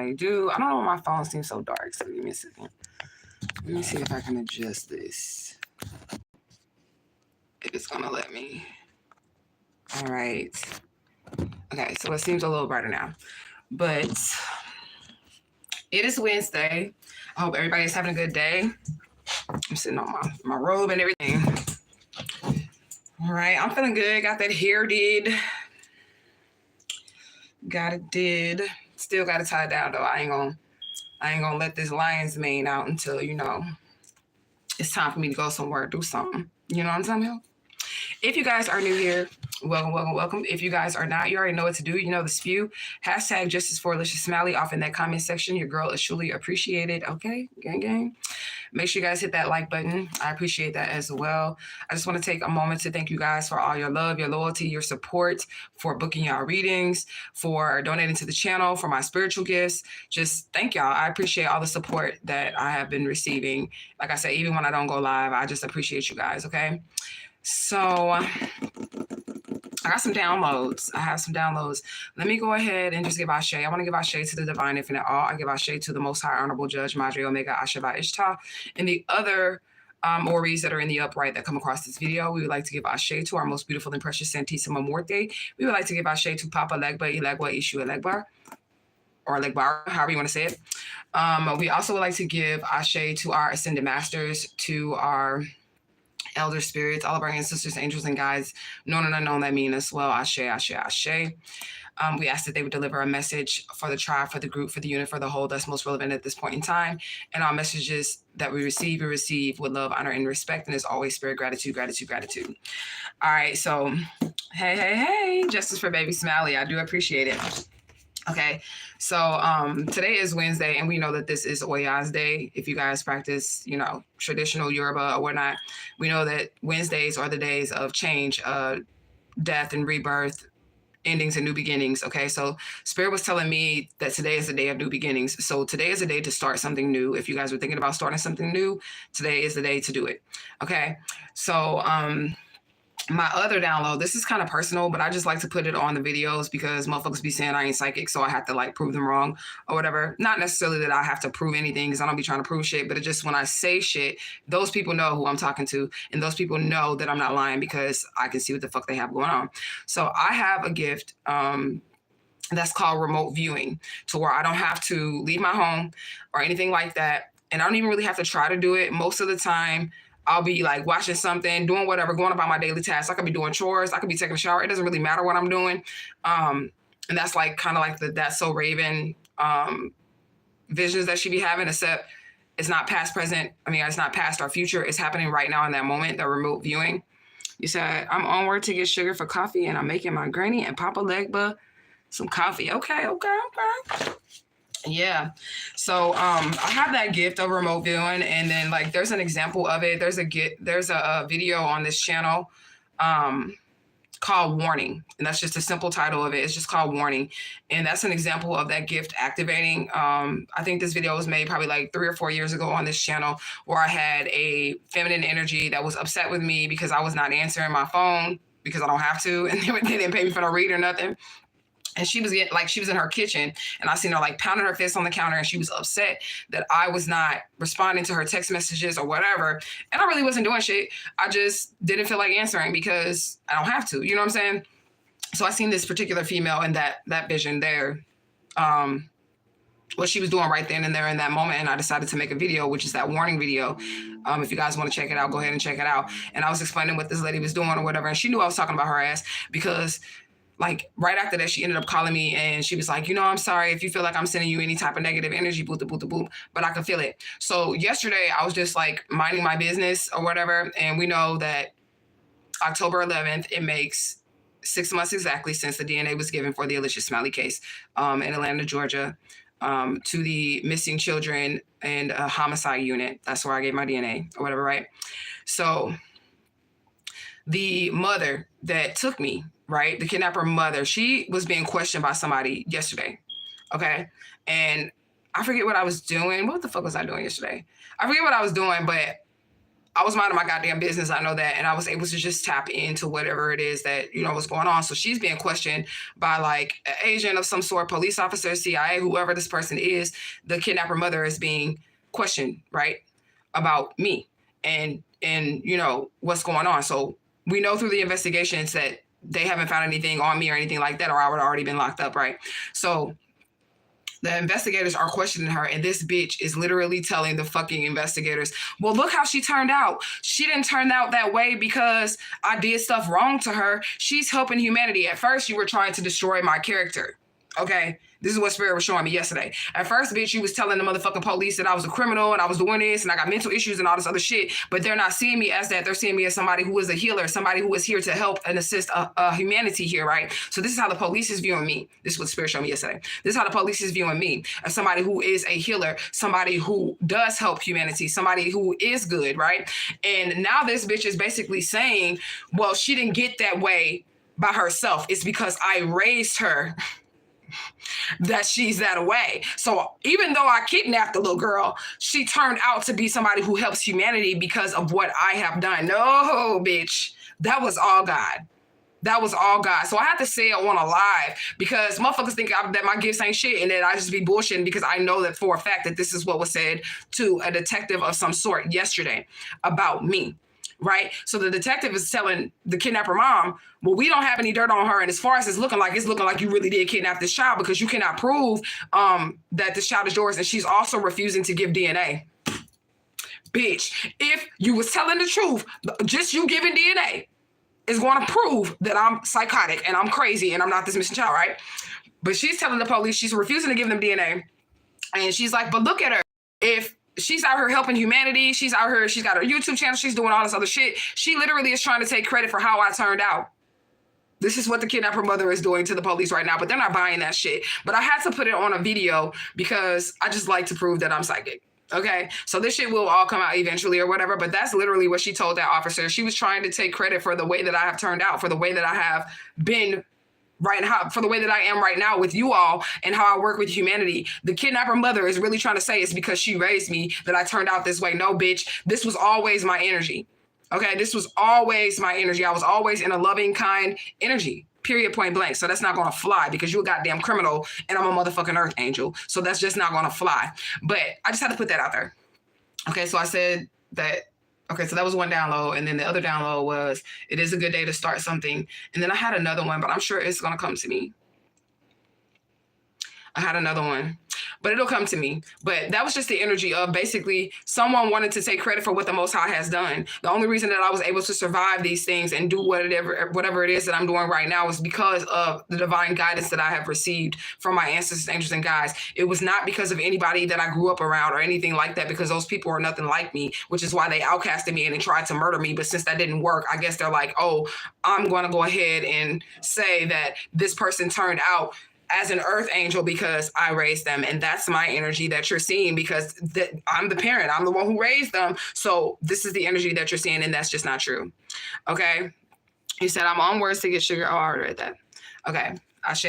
I do. I don't know why my phone seems so dark. So give me a second. Let me see if I can adjust this. If it's gonna let me. All right. Okay, so it seems a little brighter now. But it is Wednesday. I hope everybody's having a good day. I'm sitting on my robe and everything. All right, I'm feeling good. Got that hair did. Got it did. Still got to tie it down though. I ain't gonna let this lion's mane out until it's time for me to go somewhere, do something. You know what I'm talking about? If you guys are new here, welcome, welcome, welcome. If you guys are not, you already know what to do. You know the spew. Hashtag justice for Alicia Smalley off in that comment section. Your girl is truly appreciated. Okay, gang, gang. Make sure you guys hit that like button. I appreciate that as well. I just want to take a moment to thank you guys for all your love, your loyalty, your support, for booking y'all readings, for donating to the channel, for my spiritual gifts. Just thank y'all. I appreciate all the support that I have been receiving. Like I said, even when I don't go live, I just appreciate you guys, okay? So I got some downloads. I have some downloads. Let me go ahead and just give Ashe. I want to give Ashe to the divine infinite all. I give Ashe to the most high honorable judge, Madre Omega Asheba Ishtar, and the other Oris that are in the upright that come across this video. We would like to give Ashe to our most beautiful and precious Santissima Muerte. We would like to give Ashe to Papa Legba, Ilegwa, Ishu Elegbar, or Legbar, however you want to say it. We also would like to give Ashe to our ascended masters, to our elder spirits, all of our ancestors, angels, and guides, known and unknown that mean us well. Ashe, Ashe, Ashe. We asked that they would deliver a message for the tribe, for the group, for the unit, for the whole that's most relevant at this point in time. And all messages that we receive with love, honor, and respect. And as always, spirit, gratitude, gratitude, gratitude. All right, so hey, justice for baby Smalley. I do appreciate it. Okay, so today is Wednesday, and we know that this is Oya's day. If you guys practice, traditional Yoruba or whatnot, we know that Wednesdays are the days of change, death and rebirth, endings and new beginnings. Okay, so Spirit was telling me that today is the day of new beginnings. So today is the day to start something new. If you guys were thinking about starting something new, today is the day to do it. Okay, so my other download, this is kind of personal, but I just like to put it on the videos because motherfuckers be saying I ain't psychic, so I have to prove them wrong or whatever. Not necessarily that I have to prove anything because I don't be trying to prove shit, but it just when I say shit, those people know who I'm talking to, and those people know that I'm not lying because I can see what the fuck they have going on. So I have a gift that's called remote viewing, to where I don't have to leave my home or anything like that, and I don't even really have to try to do it. Most of the time, I'll be watching something, doing whatever, going about my daily tasks. I could be doing chores. I could be taking a shower. It doesn't really matter what I'm doing. And that's kind of the That's So Raven visions that she be having, except it's not past, present. It's not past or future. It's happening right now in that moment, the remote viewing. You said, I'm onward to get sugar for coffee, and I'm making my granny and Papa Legba some coffee. Okay. Yeah, so I have that gift of remote viewing, and then there's an example of it. There's a video on this channel called Warning, and that's just a simple title of it. It's just called Warning, and that's an example of that gift activating. I think this video was made probably 3 or 4 years ago on this channel, where I had a feminine energy that was upset with me because I was not answering my phone because I don't have to, and they didn't pay me for no read or nothing. And she was she was in her kitchen, and I seen her pounding her fist on the counter, and she was upset that I was not responding to her text messages or whatever. And I really wasn't doing shit. I just didn't feel like answering because I don't have to. You know what I'm saying? So I seen this particular female in that vision there, what she was doing right then and there in that moment, and I decided to make a video, which is that warning video. If you guys want to check it out, go ahead and check it out. And I was explaining what this lady was doing or whatever, and she knew I was talking about her ass because right after that, she ended up calling me, and she was like, I'm sorry if you feel like I'm sending you any type of negative energy, boop, boop, boop, but I can feel it. So yesterday, I was just minding my business or whatever. And we know that October 11th, it makes 6 months exactly since the DNA was given for the Alicia Smalley case in Atlanta, Georgia, to the missing children and homicide unit. That's where I gave my DNA or whatever, right? So the mother that took me, right, the kidnapper mother, she was being questioned by somebody yesterday, okay? And I forget what I was doing. What the fuck was I doing yesterday? I forget what I was doing, but I was minding my goddamn business. I know that. And I was able to just tap into whatever it is that, was going on. So she's being questioned by like an agent of some sort, police officer, CIA, whoever this person is. The kidnapper mother is being questioned, right? About me and what's going on. So we know through the investigations that they haven't found anything on me or anything like that, or I would have already been locked up, right? So the investigators are questioning her, and this bitch is literally telling the fucking investigators, well, look how she turned out. She didn't turn out that way because I did stuff wrong to her. She's helping humanity. At first, you were trying to destroy my character. Okay? This is what Spirit was showing me yesterday. At first, bitch, you was telling the motherfucking police that I was a criminal and I was doing this and I got mental issues and all this other shit. But they're not seeing me as that. They're seeing me as somebody who is a healer, somebody who is here to help and assist humanity here, right? So this is how the police is viewing me. This is what Spirit showed me yesterday. This is how the police is viewing me as somebody who is a healer, somebody who does help humanity, somebody who is good, right? And now this bitch is basically saying, well, she didn't get that way by herself. It's because I raised her that she's that way. So even though I kidnapped the little girl, she turned out to be somebody who helps humanity because of what I have done. No, bitch. That was all God. That was all God. So I have to say it on a live because motherfuckers think that my gifts ain't shit and that I just be bullshitting because I know that for a fact that this is what was said to a detective of some sort yesterday about me. Right? So the detective is telling the kidnapper mom, well, we don't have any dirt on her. And as far as it's looking like you really did kidnap this child because you cannot prove that this child is yours. And she's also refusing to give DNA. Bitch, if you was telling the truth, just you giving DNA is going to prove that I'm psychotic and I'm crazy and I'm not this missing child, right? But she's telling the police she's refusing to give them DNA. And she's like, but look at her. If she's out here helping humanity. She's out here. She's got her YouTube channel. She's doing all this other shit. She literally is trying to take credit for how I turned out. This is what the kidnapper mother is doing to the police right now, but they're not buying that shit. But I had to put it on a video because I just like to prove that I'm psychic. Okay, so this shit will all come out eventually or whatever, but that's literally what she told that officer. She was trying to take credit for the way that I have turned out, for the way that I have been right now, for the way that I am right now with you all and how I work with humanity. The kidnapper mother is really trying to say it's because she raised me that I turned out this way. No, bitch, this was always my energy. Okay, this was always my energy. I was always in a loving, kind energy, period, point blank. So that's not going to fly because you're a goddamn criminal and I'm a motherfucking earth angel. So that's just not going to fly. But I just had to put that out there. Okay, so I said that. Okay, so that was one download. And then the other download was, it is a good day to start something. And then I had another one, but I'm sure it's going to come to me. I had another one, but it'll come to me. But that was just the energy of basically someone wanted to take credit for what the Most High has done. The only reason that I was able to survive these things and do whatever it is that I'm doing right now is because of the divine guidance that I have received from my ancestors, angels, and guides. It was not because of anybody that I grew up around or anything like that, because those people are nothing like me, which is why they outcasted me and they tried to murder me. But since that didn't work, I guess they're like, oh, I'm going to go ahead and say that this person turned out as an earth angel because I raised them. And that's my energy that you're seeing because I'm the parent. I'm the one who raised them. So this is the energy that you're seeing. And that's just not true. Okay. He said, I'm on words to get sugar. Oh, I already read that. Okay. Ashe.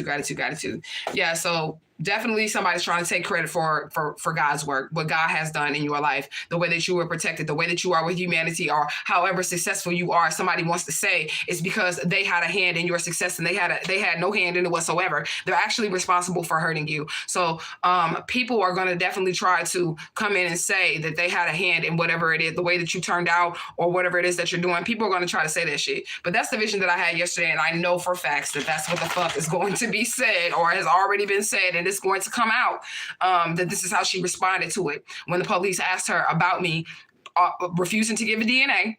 Gratitude. Yeah. So definitely somebody's trying to take credit for God's work, what God has done in your life, the way that you were protected, the way that you are with humanity, or however successful you are. Somebody wants to say it's because they had a hand in your success and they had no hand in it whatsoever. They're actually responsible for hurting you. So people are going to definitely try to come in and say that they had a hand in whatever it is, the way that you turned out or whatever it is that you're doing. People are going to try to say that shit. But that's the vision that I had yesterday. And I know for facts that that's what the fuck is going to be said or has already been said. And it's going to come out that this is how she responded to it when the police asked her about me refusing to give the DNA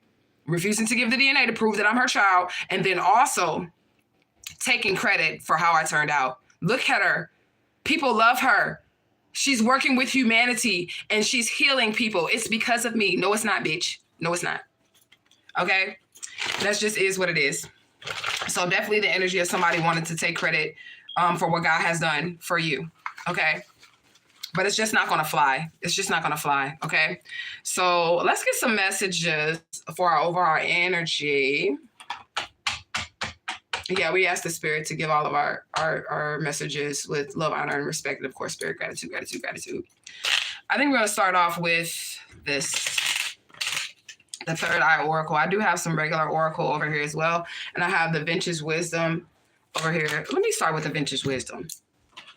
to prove that I'm her child, and then also taking credit for how I turned out. Look at her. People love her. She's working with humanity and she's healing people. It's because of me. No, it's not, bitch. No, it's not. Okay? That just is what it is. So definitely the energy of somebody wanting to take credit for what God has done for you. Okay. But it's just not going to fly. It's just not going to fly. Okay. So let's get some messages for our overall energy. Yeah, we asked the spirit to give all of our messages with love, honor, and respect. And of course, spirit, gratitude. I think we're going to start off with this. the third eye oracle. I do have some regular oracle over here as well. And I have the vintage wisdom over here. Let me start with the vintage wisdom.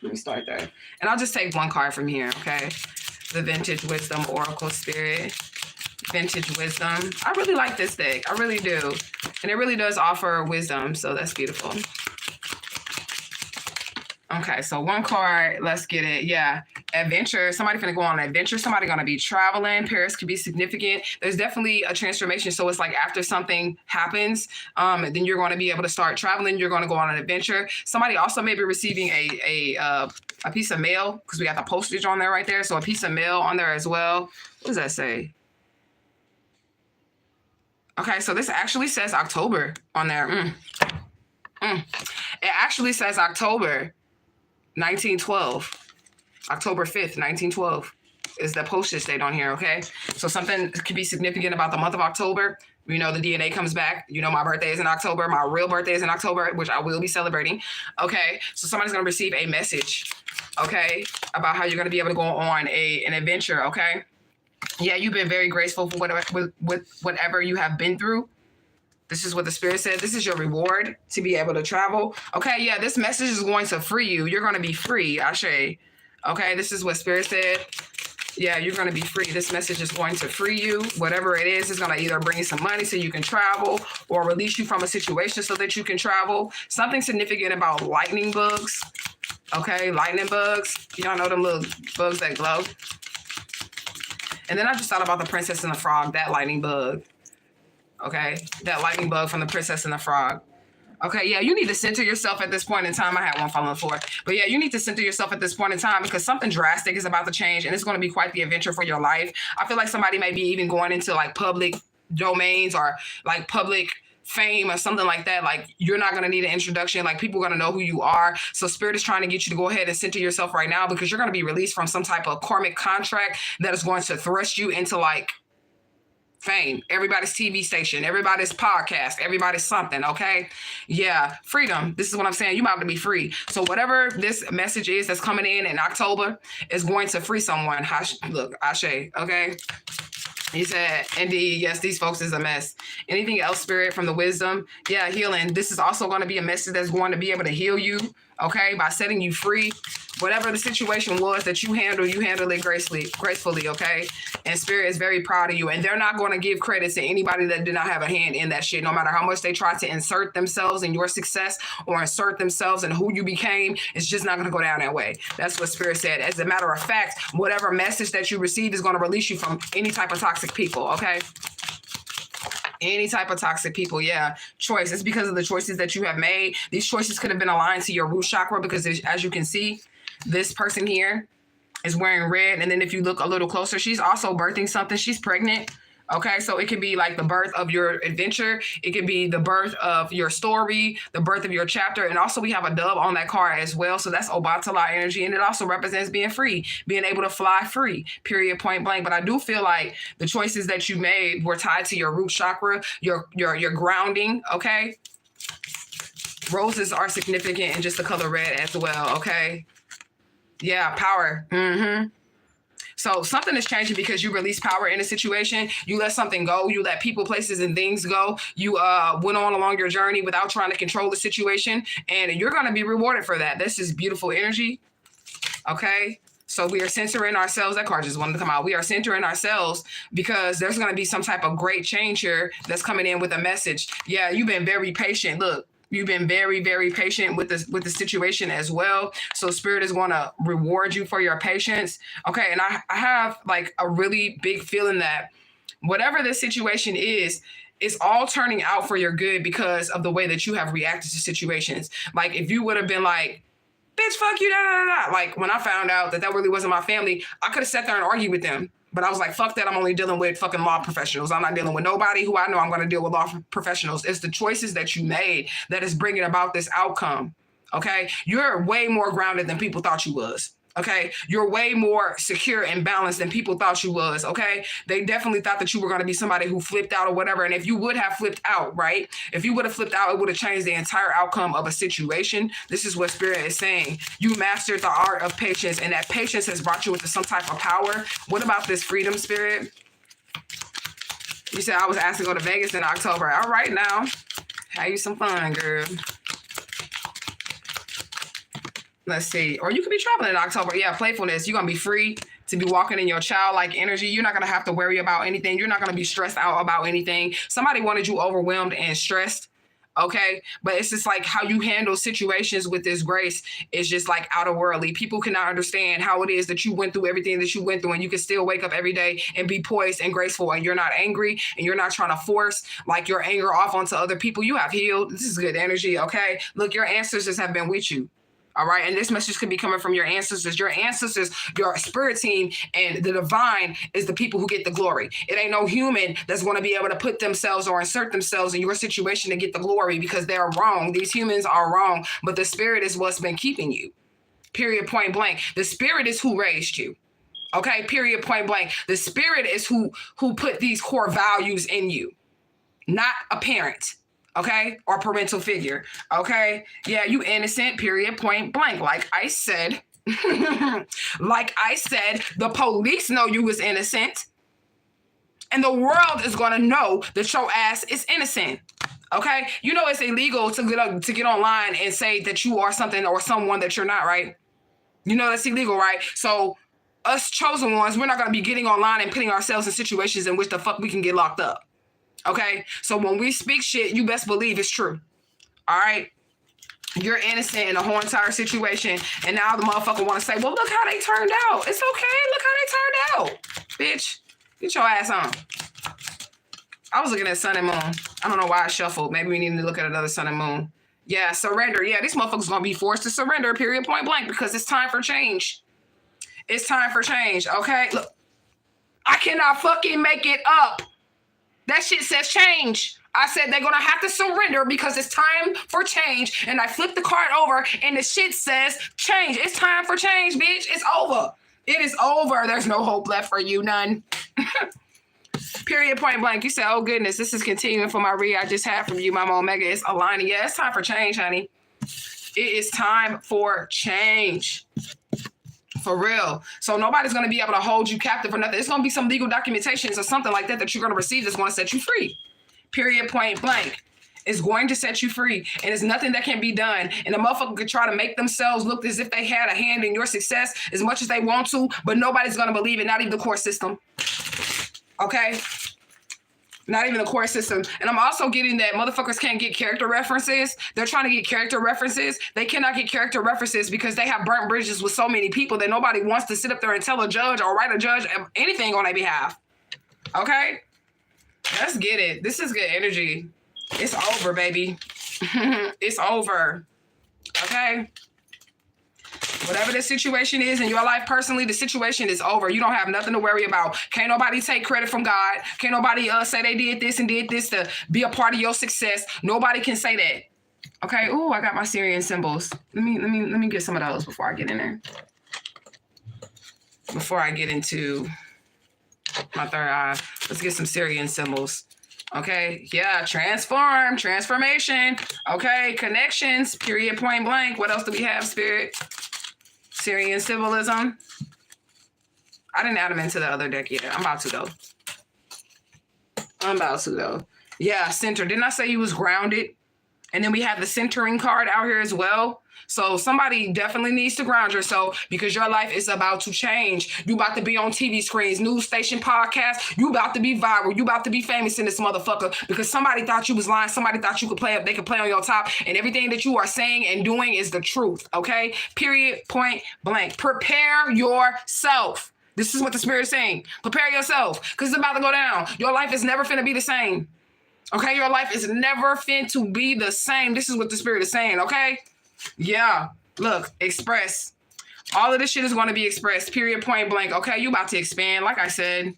Let me start there. And I'll just take one card from here, okay? The vintage wisdom oracle spirit. Vintage wisdom. I really like this deck. I really do. And it really does offer wisdom. So that's beautiful. Okay, so one card, let's get it. Yeah, adventure. Somebody finna go on an adventure. Somebody gonna be traveling. Paris could be significant. There's definitely a transformation. So it's like after something happens, then you're gonna be able to start traveling. You're gonna go on an adventure. Somebody also may be receiving a piece of mail because we got the postage on there right there. So a piece of mail on there as well. What does that say? Okay, so this actually says October on there. It actually says October 1912. October 5th, 1912 is the postage date on here, okay? So something could be significant about the month of October. You know, the DNA comes back. You know, my birthday is in October. My real birthday is in October, which I will be celebrating. Okay, so somebody's going to receive a message, okay, about how you're going to be able to go on an adventure, okay? Yeah, you've been very graceful for whatever, with whatever you have been through. This is what the spirit said. This is your reward to be able to travel. Okay, yeah, this message is going to free you. You're going to be free, Ashe. Okay, this is what spirit said. Yeah, you're going to be free. This message is going to free you. Whatever it is going to either bring you some money so you can travel or release you from a situation so that you can travel. Something significant about lightning bugs. Okay, lightning bugs. Y'all know them little bugs that glow. And then I just thought about the Princess and the Frog, that lightning bug. Okay, that lightning bug from the Princess and the Frog. Okay, yeah, you need to center yourself at this point in time. I had one fall on the floor. But yeah, you need to center yourself at this point in time because something drastic is about to change and it's going to be quite the adventure for your life. I feel like somebody may be even going into like public domains or like public fame or something like that. Like you're not going to need an introduction. Like people are going to know who you are. So spirit is trying to get you to go ahead and center yourself right now because you're going to be released from some type of karmic contract that is going to thrust you into like fame, everybody's TV station, everybody's podcast, everybody's something, okay? Yeah, freedom. This is what I'm saying. You about to be free. So whatever this message is that's coming in October is going to free someone. Look, Ashe, okay? He said, indeed, yes, these folks is a mess. Anything else, spirit, from the wisdom? Yeah, healing. This is also going to be a message that's going to be able to heal you, okay, by setting you free. Whatever the situation was that you handled it gracefully, okay? And spirit is very proud of you. And they're not going to give credit to anybody that did not have a hand in that shit, no matter how much they try to insert themselves in your success or insert themselves in who you became. It's just not going to go down that way. That's what spirit said. As a matter of fact, whatever message that you receive is going to release you from any type of toxic people, okay? Any type of toxic people, yeah. Choice. It's because of the choices that you have made. These choices could have been aligned to your root chakra because as you can see, this person here is wearing red. And then if you look a little closer, she's also birthing something. She's pregnant. Okay, so it could be like the birth of your adventure. It could be the birth of your story, the birth of your chapter. And also we have a dove on that card as well. So that's Obatala energy. And it also represents being free, being able to fly free, period, point blank. But I do feel like the choices that you made were tied to your root chakra, your grounding, okay? Roses are significant in just the color red as well, okay? Yeah, power. So something is changing because you release power in a situation. You let something go. You let people, places, and things go. You went on along your journey without trying to control the situation. And you're going to be rewarded for that. This is beautiful energy. Okay. So we are centering ourselves. That card just wanted to come out. We are centering ourselves because there's going to be some type of great change here that's coming in with a message. Yeah, you've been very patient. Look. You've been very, very patient with the situation as well. So spirit is going to reward you for your patience. Okay. And I have like a really big feeling that whatever the situation is, it's all turning out for your good because of the way that you have reacted to situations. Like if you would have been like, bitch, fuck you, da, da, da, da. Like when I found out that really wasn't my family, I could have sat there and argued with them. But I was like, fuck that. I'm only dealing with fucking law professionals. I'm not dealing with nobody who I know. I'm going to deal with law professionals. It's the choices that you made that is bringing about this outcome. Okay. You're way more grounded than people thought you was. Okay. You're way more secure and balanced than people thought you was. Okay. They definitely thought that you were going to be somebody who flipped out or whatever. And if you would have flipped out, right? If you would have flipped out, it would have changed the entire outcome of a situation. This is what spirit is saying. You mastered the art of patience and that patience has brought you into some type of power. What about this freedom, spirit? You said I was asked to go to Vegas in October. All right now. Have you some fun, girl. Let's see. Or you could be traveling in October. Yeah, playfulness. You're going to be free to be walking in your childlike energy. You're not going to have to worry about anything. You're not going to be stressed out about anything. Somebody wanted you overwhelmed and stressed. Okay. But it's just like how you handle situations with this grace is just like outer worldly. People cannot understand how it is that you went through everything that you went through, and you can still wake up every day and be poised and graceful, and you're not angry, and you're not trying to force like your anger off onto other people. You have healed. This is good energy. Okay. Look, your ancestors have been with you. All right. And this message could be coming from your ancestors. Your ancestors, your spirit team, and the divine is the people who get the glory. It ain't no human that's going to be able to put themselves or insert themselves in your situation to get the glory, because they're wrong. These humans are wrong, but the spirit is what's been keeping you. Period, point blank. The spirit is who raised you. Okay. Period, point blank. The spirit is who put these core values in you, not a parent. Okay, or parental figure. Okay, yeah, you innocent. Period, point blank. Like I said, the police know you was innocent, and the world is gonna know that your ass is innocent. Okay, you know it's illegal to get online and say that you are something or someone that you're not, right? You know that's illegal, right? So us chosen ones, we're not gonna be getting online and putting ourselves in situations in which the fuck we can get locked up. Okay, so when we speak shit, you best believe it's true. All right, you're innocent in the whole entire situation, and now the motherfucker want to say, "Well, look how they turned out." It's okay. Look how they turned out, bitch. Get your ass on. I was looking at sun and moon. I don't know why I shuffled. Maybe we need to look at another sun and moon. Yeah, surrender. Yeah, these motherfuckers gonna be forced to surrender. Period, point blank, because it's time for change. It's time for change. Okay, look, I cannot fucking make it up. That shit says change. I said they're going to have to surrender because it's time for change. And I flipped the card over and the shit says change. It's time for change, bitch. It's over. It is over. There's no hope left for you. None. Period, point blank. You said, oh, goodness, this is continuing for my read I just had from you, Mama Omega. It's aligning. Yeah, it's time for change, honey. It is time for change. For real. So nobody's going to be able to hold you captive or nothing. It's going to be some legal documentations or something like that you're going to receive that's going to set you free. Period, point blank. It's going to set you free. And there's nothing that can be done. And the motherfucker could try to make themselves look as if they had a hand in your success as much as they want to, but nobody's going to believe it, not even the court system. Okay? Not even the court system. And I'm also getting that motherfuckers can't get character references. They're trying to get character references. They cannot get character references because they have burnt bridges with so many people that nobody wants to sit up there and tell a judge or write a judge anything on their behalf. Okay? Let's get it. This is good energy. It's over, baby. It's over. Okay? Whatever the situation is in your life personally, the situation is over. You don't have nothing to worry about. Can't nobody take credit from God. Can't nobody say they did this and did this to be a part of your success. Nobody can say that. Okay. Ooh, I got my Syrian symbols. Let me get some of those before I get in there. Before I get into my third eye, let's get some Syrian symbols. Okay. Yeah. Transformation. Okay. Connections. Period. Point blank. What else do we have, Spirit? Syrian symbolism. I didn't add them into the other deck yet. I'm about to though. Yeah, center. Didn't I say he was grounded? And then we have the centering card out here as well. So somebody definitely needs to ground yourself because your life is about to change. You about to be on TV screens, news station, podcasts. You about to be viral. You about to be famous in this motherfucker because somebody thought you was lying. Somebody thought you could play up. They could play on your top. And everything that you are saying and doing is the truth. Okay? Period, point blank. Prepare yourself. This is what the Spirit is saying. Prepare yourself because it's about to go down. Your life is never finna be the same. Okay? Your life is never fin to be the same. This is what the Spirit is saying. Okay? Yeah, look, express. All of this shit is going to be expressed, period, point blank. Okay, you about to expand. Like I said,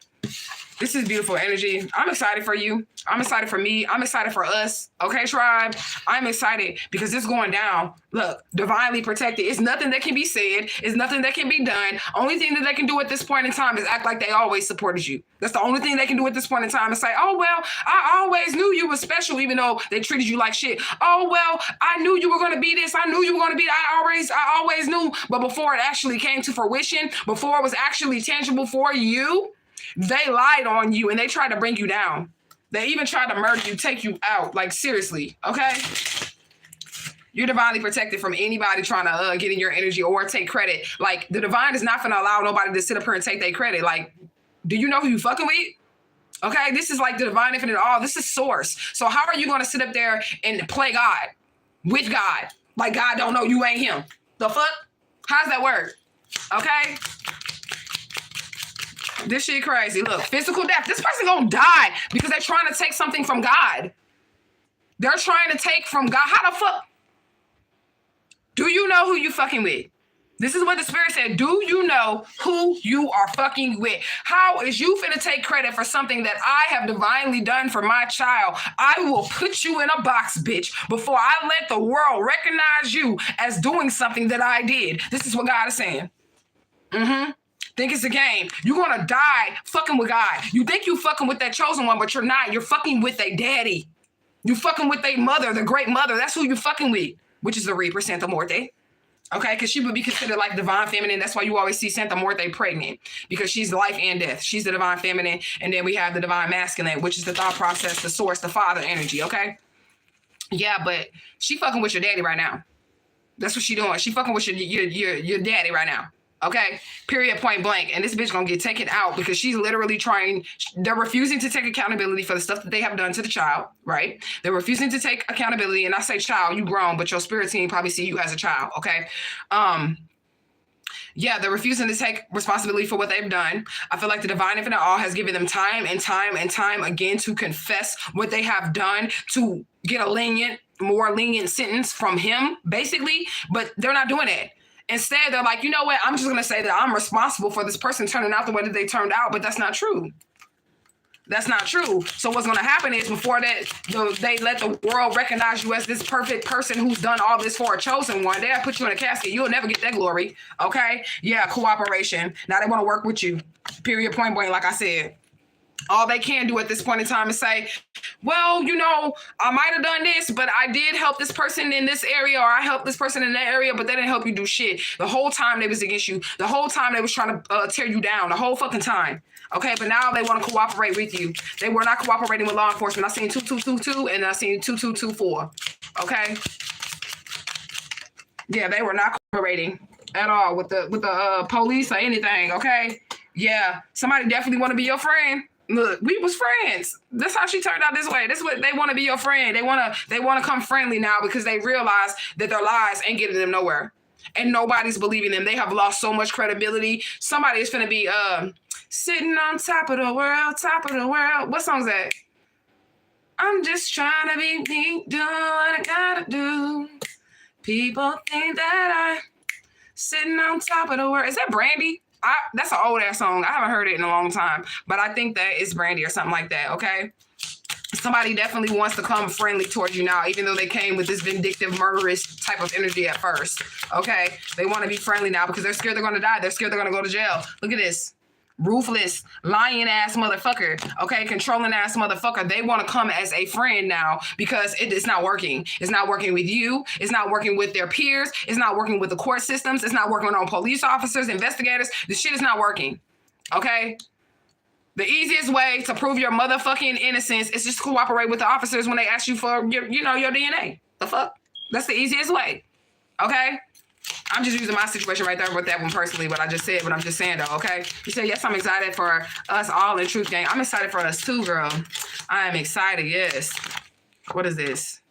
this is beautiful energy. I'm excited for you. I'm excited for me. I'm excited for us. Okay, tribe? I'm excited because it's going down. Look, divinely protected. It's nothing that can be said. It's nothing that can be done. Only thing that they can do at this point in time is act like they always supported you. That's the only thing they can do at this point in time is say, oh, well, I always knew you were special, even though they treated you like shit. Oh, well, I knew you were going to be this. I knew you were going to be that. I always knew. But before it actually came to fruition, before it was actually tangible for you, they lied on you and they tried to bring you down. They even try to murder you, take you out. Like, seriously, okay? You're divinely protected from anybody trying to get in your energy or take credit. Like, the divine is not going to allow nobody to sit up here and take their credit. Like, do you know who you fucking with? Okay, this is like the divine infinite all. This is source. So how are you going to sit up there and play God with God? Like God don't know you ain't him. The fuck? How's that work? Okay? This shit crazy. Look, physical death. This person gonna die because they're trying to take something from God. They're trying to take from God. How the fuck? Do you know who you fucking with? This is what the spirit said. Do you know who you are fucking with? How is you finna take credit for something that I have divinely done for my child? I will put you in a box, bitch, before I let the world recognize you as doing something that I did. This is what God is saying. Think it's a game. You're gonna die fucking with God. You think you fucking with that chosen one, but you're not. You're fucking with a daddy. You fucking with a mother, the great mother. That's who you fucking with, which is the Reaper, Santa Muerte. Okay, because she would be considered like divine feminine. That's why you always see Santa Muerte pregnant, because she's life and death. She's the divine feminine, and then we have the divine masculine, which is the thought process, the source, the father energy, okay? Yeah, but she fucking with your daddy right now. That's what she doing. She fucking with your daddy right now. Okay, period, point blank. And this bitch gonna get taken out because she's literally trying, they're refusing to take accountability for the stuff that they have done to the child, right? They're refusing to take accountability. And I say child, you grown, but your spirit team probably see you as a child, okay? Yeah, they're refusing to take responsibility for what they've done. I feel like the divine infinite all has given them time and time and time again to confess what they have done, to get a more lenient sentence from him, basically, but they're not doing it. Instead, they're like, you know what? I'm just going to say that I'm responsible for this person turning out the way that they turned out, but that's not true. That's not true. So what's going to happen is before that, they let the world recognize you as this perfect person who's done all this for a chosen one. They'll put you in a casket. You'll never get that glory. Okay? Yeah, cooperation. Now they want to work with you. Period, point blank, like I said. All they can do at this point in time is say, well, you know, I might have done this, but I did help this person in this area, or I helped this person in that area, but they didn't help you do shit. The whole time they was against you. The whole time they was trying to tear you down. The whole fucking time. Okay, but now they want to cooperate with you. They were not cooperating with law enforcement. I seen 2222 and I seen 2224. Okay? Yeah, they were not cooperating at all with the police or anything, okay? Yeah, somebody definitely want to be your friend. Look, we was friends. That's how she turned out this way. This is what they want to be your friend. They want to come friendly now because they realize that their lies ain't getting them nowhere. And nobody's believing them. They have lost so much credibility. Somebody is going to be sitting on top of the world, top of the world. What song's that? I'm just trying to be me, doing what I gotta do. People think that I'm sitting on top of the world. Is that Brandy? That's an old ass song. I haven't heard it in a long time, but I think that it's Brandy or something like that. Okay. Somebody definitely wants to come friendly towards you now, even though they came with this vindictive, murderous type of energy at first. Okay. They want to be friendly now because they're scared they're going to die. They're scared they're going to go to jail. Look at this. Ruthless, lying ass motherfucker, okay, controlling ass motherfucker. They want to come as a friend now because it's not working. It's not working with you. It's not working with their peers. It's not working with the court systems. It's not working on police officers, investigators. This shit is not working, okay? The easiest way to prove your motherfucking innocence is just cooperate with the officers when they ask you for your DNA. The fuck? That's the easiest way, okay? I'm just using my situation right there with that one personally, what I just said, but I'm just saying though, okay? You said, yes, I'm excited for us all in Truth Gang. I'm excited for us too, girl. I am excited, yes. What is this?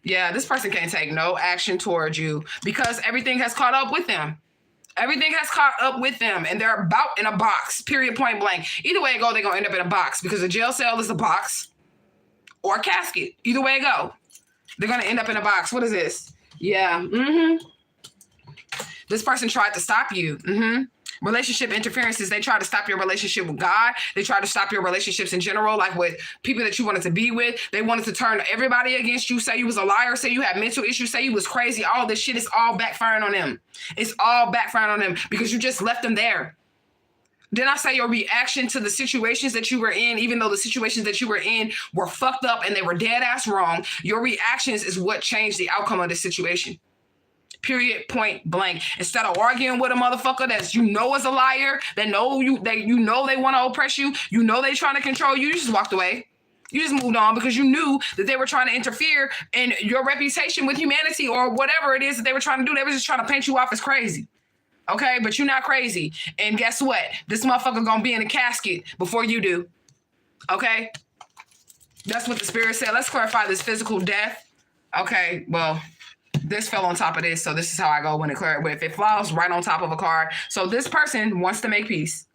Yeah, this person can't take no action towards you because everything has caught up with them. Everything has caught up with them and they're about in a box, period, point blank. Either way it go, they're going to end up in a box because a jail cell is a box or a casket. Either way it go, they're going to end up in a box. What is this? Yeah, This person tried to stop you. Relationship interferences. They try to stop your relationship with God. They try to stop your relationships in general, like with people that you wanted to be with. They wanted to turn everybody against you, say you was a liar, say you had mental issues, say you was crazy. All this shit is all backfiring on them. It's all backfiring on them because you just left them there. Then I say your reaction to the situations that you were in, even though the situations that you were in were fucked up and they were dead ass wrong, your reactions is what changed the outcome of the situation. Period, point blank. Instead of arguing with a motherfucker that you know is a liar, that you know they want to oppress you, you know they trying to control you, you just walked away. You just moved on because you knew that they were trying to interfere in your reputation with humanity or whatever it is that they were trying to do. They were just trying to paint you off as crazy. Okay, but you're not crazy. And guess what? This motherfucker gonna be in a casket before you do. Okay? That's what the spirit said. Let's clarify this physical death. Okay, well, this fell on top of this, so this is how I go when if it falls right on top of a card. So this person wants to make peace.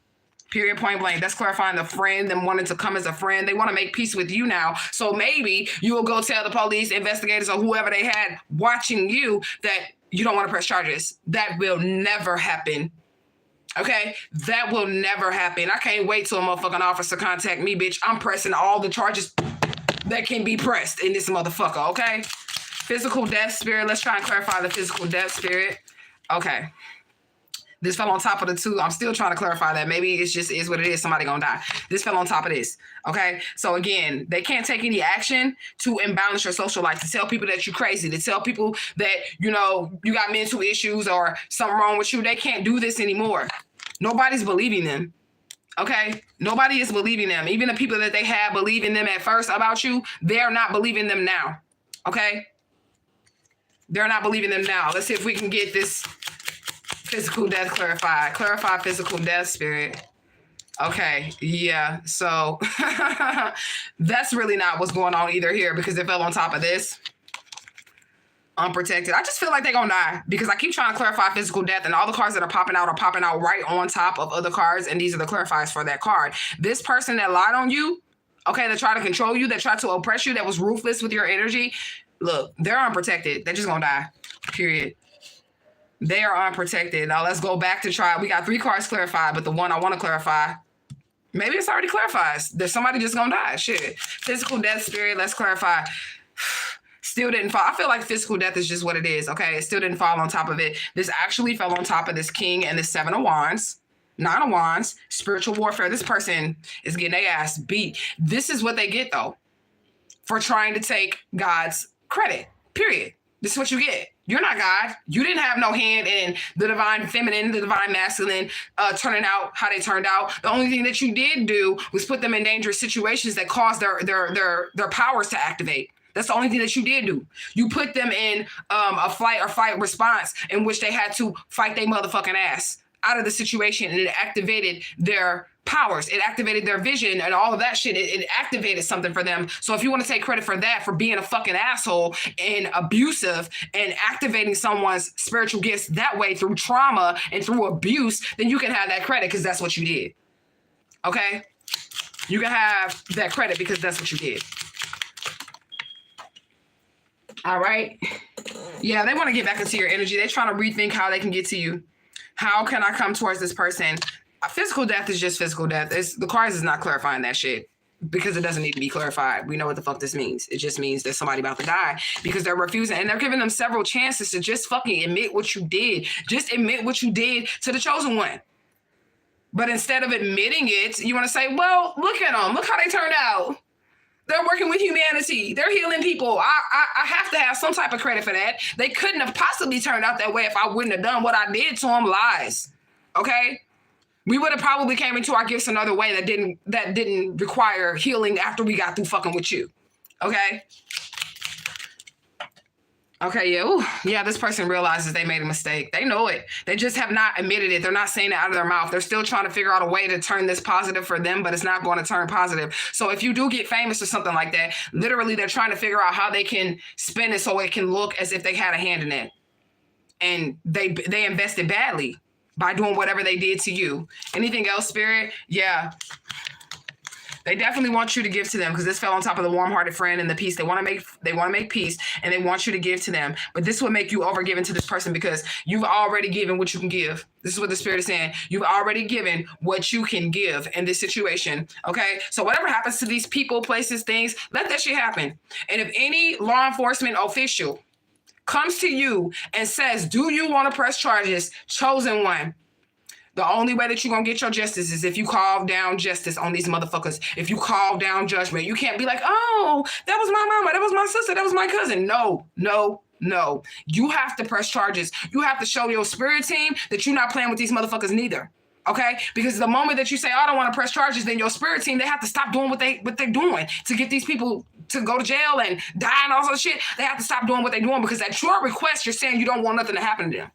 Period, point blank. That's clarifying the friend, them wanting to come as a friend. They want to make peace with you now. So maybe you will go tell the police, investigators, or whoever they had watching you that you don't want to press charges. That will never happen. Okay? That will never happen. I can't wait till a motherfucking officer contact me, bitch. I'm pressing all the charges that can be pressed in this motherfucker, okay? Physical death spirit. Let's try and clarify the physical death spirit. Okay. This fell on top of the two. I'm still trying to clarify that. Maybe it's just is what it is. Somebody gonna die. This fell on top of this. Okay. So again, they can't take any action to imbalance your social life, to tell people that you're crazy, to tell people that, you know, you got mental issues or something wrong with you. They can't do this anymore. Nobody's believing them. Okay. Nobody is believing them. Even the people that they had believing them at first about you, they're not believing them now. Okay. They're not believing them now. Let's see if we can get this physical death clarified. Clarify physical death spirit. Okay, yeah. So that's really not what's going on either here because it fell on top of this. Unprotected. I just feel like they're gonna die because I keep trying to clarify physical death and all the cards that are popping out right on top of other cards, and these are the clarifiers for that card. This person that lied on you, okay, that tried to control you, that tried to oppress you, that was ruthless with your energy, look, they're unprotected. They're just gonna die, period. They are unprotected. Now let's go back to try. We got 3 cards clarified, but the one I want to clarify, maybe it's already clarified. There's somebody just gonna die. Shit. Physical death spirit, let's clarify. Still didn't fall. I feel like physical death is just what it is, okay? It still didn't fall on top of it. This actually fell on top of this king and the 7 of wands. 9 of wands, spiritual warfare. This person is getting their ass beat. This is what they get, though, for trying to take God's credit, period. This is what you get. You're not God. You didn't have no hand in the divine feminine, the divine masculine turning out how they turned out. The only thing that you did do was put them in dangerous situations that caused their powers to activate. That's the only thing that you did do. You put them in a flight or fight response in which they had to fight their motherfucking ass out of the situation, and it activated their powers. It activated their vision and all of that shit. It activated something for them. So if you want to take credit for that, for being a fucking asshole and abusive and activating someone's spiritual gifts that way through trauma and through abuse, then you can have that credit because that's what you did. Okay? You can have that credit because that's what you did. All right? Yeah, they want to get back into your energy. They're trying to rethink how they can get to you. How can I come towards this person? Physical death is just physical death. The cards is not clarifying that shit because it doesn't need to be clarified. We know what the fuck this means. It just means that somebody about to die because they're refusing, and they're giving them several chances to just fucking admit what you did. Just admit what you did to the chosen one. But instead of admitting it, you want to say, well, look at them. Look how they turned out. They're working with humanity. They're healing people. I have to have some type of credit for that. They couldn't have possibly turned out that way if I wouldn't have done what I did to them. Lies. Okay? We would have probably came into our gifts another way that didn't require healing after we got through fucking with you. Okay? Okay, yeah. Ooh, yeah, this person realizes they made a mistake. They know it. They just have not admitted it. They're not saying it out of their mouth. They're still trying to figure out a way to turn this positive for them, but it's not going to turn positive. So if you do get famous or something like that, literally they're trying to figure out how they can spin it so it can look as if they had a hand in it. And they invested badly by doing whatever they did to you. Anything else, Spirit? Yeah. They definitely want you to give to them because this fell on top of the warm-hearted friend and the peace. They want to make peace, and they want you to give to them. But this will make you overgiving to this person because you've already given what you can give. This is what the Spirit is saying. You've already given what you can give in this situation. Okay? So whatever happens to these people, places, things, let that shit happen. And if any law enforcement official comes to you and says, do you want to press charges? Chosen one. The only way that you're going to get your justice is if you call down justice on these motherfuckers. If you call down judgment, you can't be like, oh, that was my mama, that was my sister, that was my cousin. No. You have to press charges. You have to show your spirit team that you're not playing with these motherfuckers neither. Okay, because the moment that you say, "Oh, I don't want to press charges," then your spirit team, they have to stop doing what they're doing to get these people to go to jail and die and all sorts of shit. They have to stop doing what they're doing because at your request, you're saying you don't want nothing to happen to them.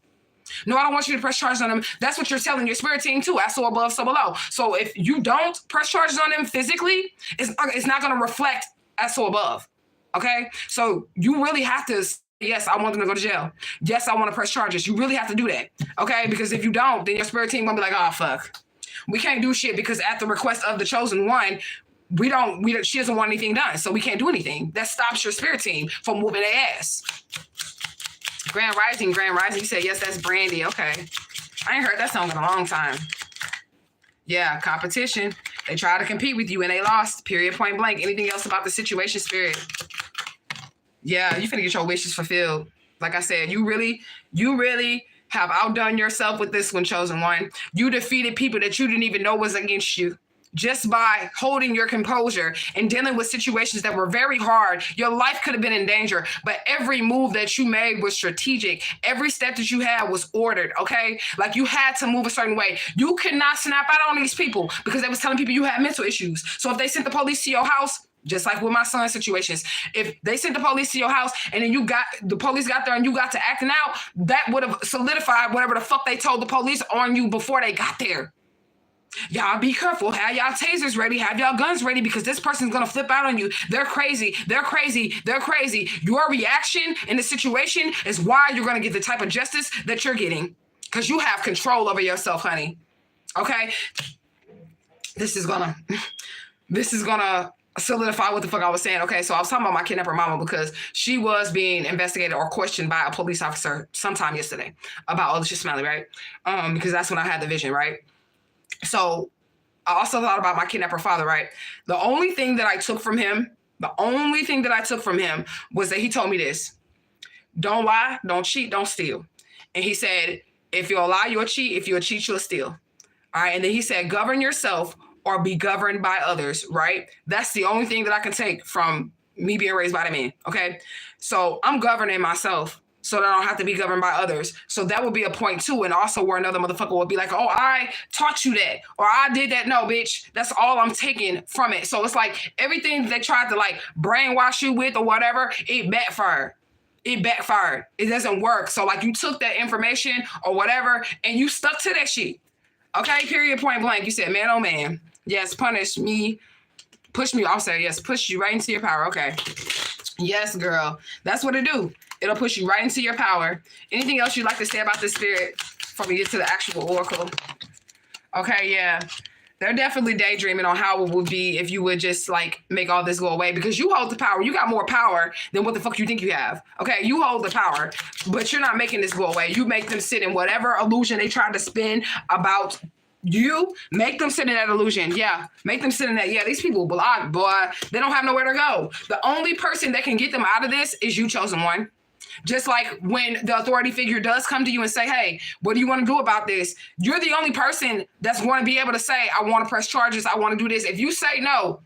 No, I don't want you to press charges on them. That's what you're telling your spirit team too. As so above, so below. So if you don't press charges on them physically, it's not going to reflect as so above. Okay, so you really have to. Yes, I want them to go to jail. Yes, I want to press charges. You really have to do that. Okay, because if you don't, then your spirit team gonna be like, "Oh fuck, we can't do shit because at the request of the chosen one, she doesn't want anything done, so we can't do anything." That stops your spirit team from whooping their ass. Grand Rising. You said, yes, that's Brandy. Okay. I ain't heard that song in a long time. Yeah, competition. They tried to compete with you and they lost. Period, point blank. Anything else about the situation, spirit? Yeah, you finna get your wishes fulfilled. Like I said, you really have outdone yourself with this one, chosen one. You defeated people that you didn't even know was against you. Just by holding your composure and dealing with situations that were very hard. Your life could have been in danger, but every move that you made was strategic. Every step that you had was ordered, okay? Like you had to move a certain way. You could not snap out on these people because they was telling people you had mental issues. So if they sent the police to your house, just like with my son's situations, if they sent the police to your house and then the police got there and you got to acting out, that would have solidified whatever the fuck they told the police on you before they got there. Y'all be careful. Have y'all tasers ready. Have y'all guns ready because this person's going to flip out on you. They're crazy. Your reaction in the situation is why you're going to get the type of justice that you're getting because you have control over yourself, honey. Okay? This is going to solidify what the fuck I was saying. Okay, so I was talking about my kidnapper mama because she was being investigated or questioned by a police officer sometime yesterday about Alicia Smiley, right? Because that's when I had the vision, right? So I also thought about my kidnapper father, right? The only thing that I took from him was that he told me this: don't lie, don't cheat, don't steal. And he said, if you'll lie, you'll cheat. If you'll cheat, you'll steal. All right. And then he said, govern yourself or be governed by others, right? That's the only thing that I can take from me being raised by the man. Okay. So I'm governing myself so that I don't have to be governed by others. So that would be a point too. And also where another motherfucker would be like, oh, I taught you that, or I did that. No, bitch, that's all I'm taking from it. So it's like everything they tried to like brainwash you with or whatever, it backfired. It doesn't work. So like you took that information or whatever and you stuck to that shit. Okay, period, point blank. You said, man, oh man. Yes, punish me. Push me. I'll say, yes, push you right into your power. Okay. Yes, girl. That's what it do. It'll push you right into your power. Anything else you'd like to say about the spirit before we get to the actual oracle? Okay, yeah. They're definitely daydreaming on how it would be if you would just like make all this go away because you hold the power. You got more power than what the fuck you think you have. Okay, you hold the power, but you're not making this go away. You make them sit in whatever illusion they tried to spin about you. Make them sit in that illusion. Yeah, make them sit in that. Yeah, these people block, boy. They don't have nowhere to go. The only person that can get them out of this is you, chosen one. Just like when the authority figure does come to you and say, hey, what do you want to do about this? You're the only person that's going to be able to say, I want to press charges. I want to do this. If you say no,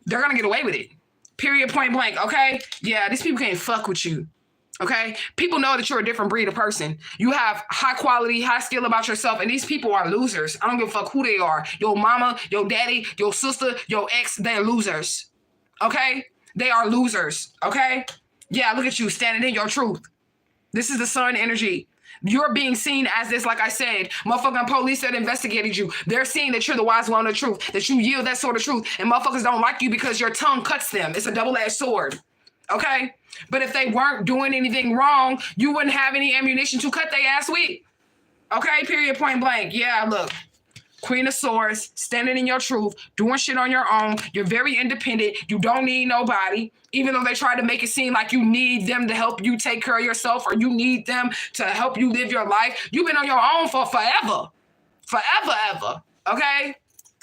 they're going to get away with it. Period, point blank. Okay. Yeah. These people can't fuck with you. Okay. People know that you're a different breed of person. You have high quality, high skill about yourself. And these people are losers. I don't give a fuck who they are. Your mama, your daddy, your sister, your ex, they're losers. Okay. They are losers. Okay. Yeah, look at you standing in your truth. This is the sun energy. You're being seen as this, like I said, motherfucking police that investigated you. They're seeing that you're the wise one of the truth, that you yield that sort of truth. And motherfuckers don't like you because your tongue cuts them. It's a double-edged sword. Okay? But if they weren't doing anything wrong, you wouldn't have any ammunition to cut their ass with. Okay? Period, point blank. Yeah, look. Queen of Swords, standing in your truth, doing shit on your own. You're very independent. You don't need nobody. Even though they try to make it seem like you need them to help you take care of yourself or you need them to help you live your life. You've been on your own for forever. Forever. Okay?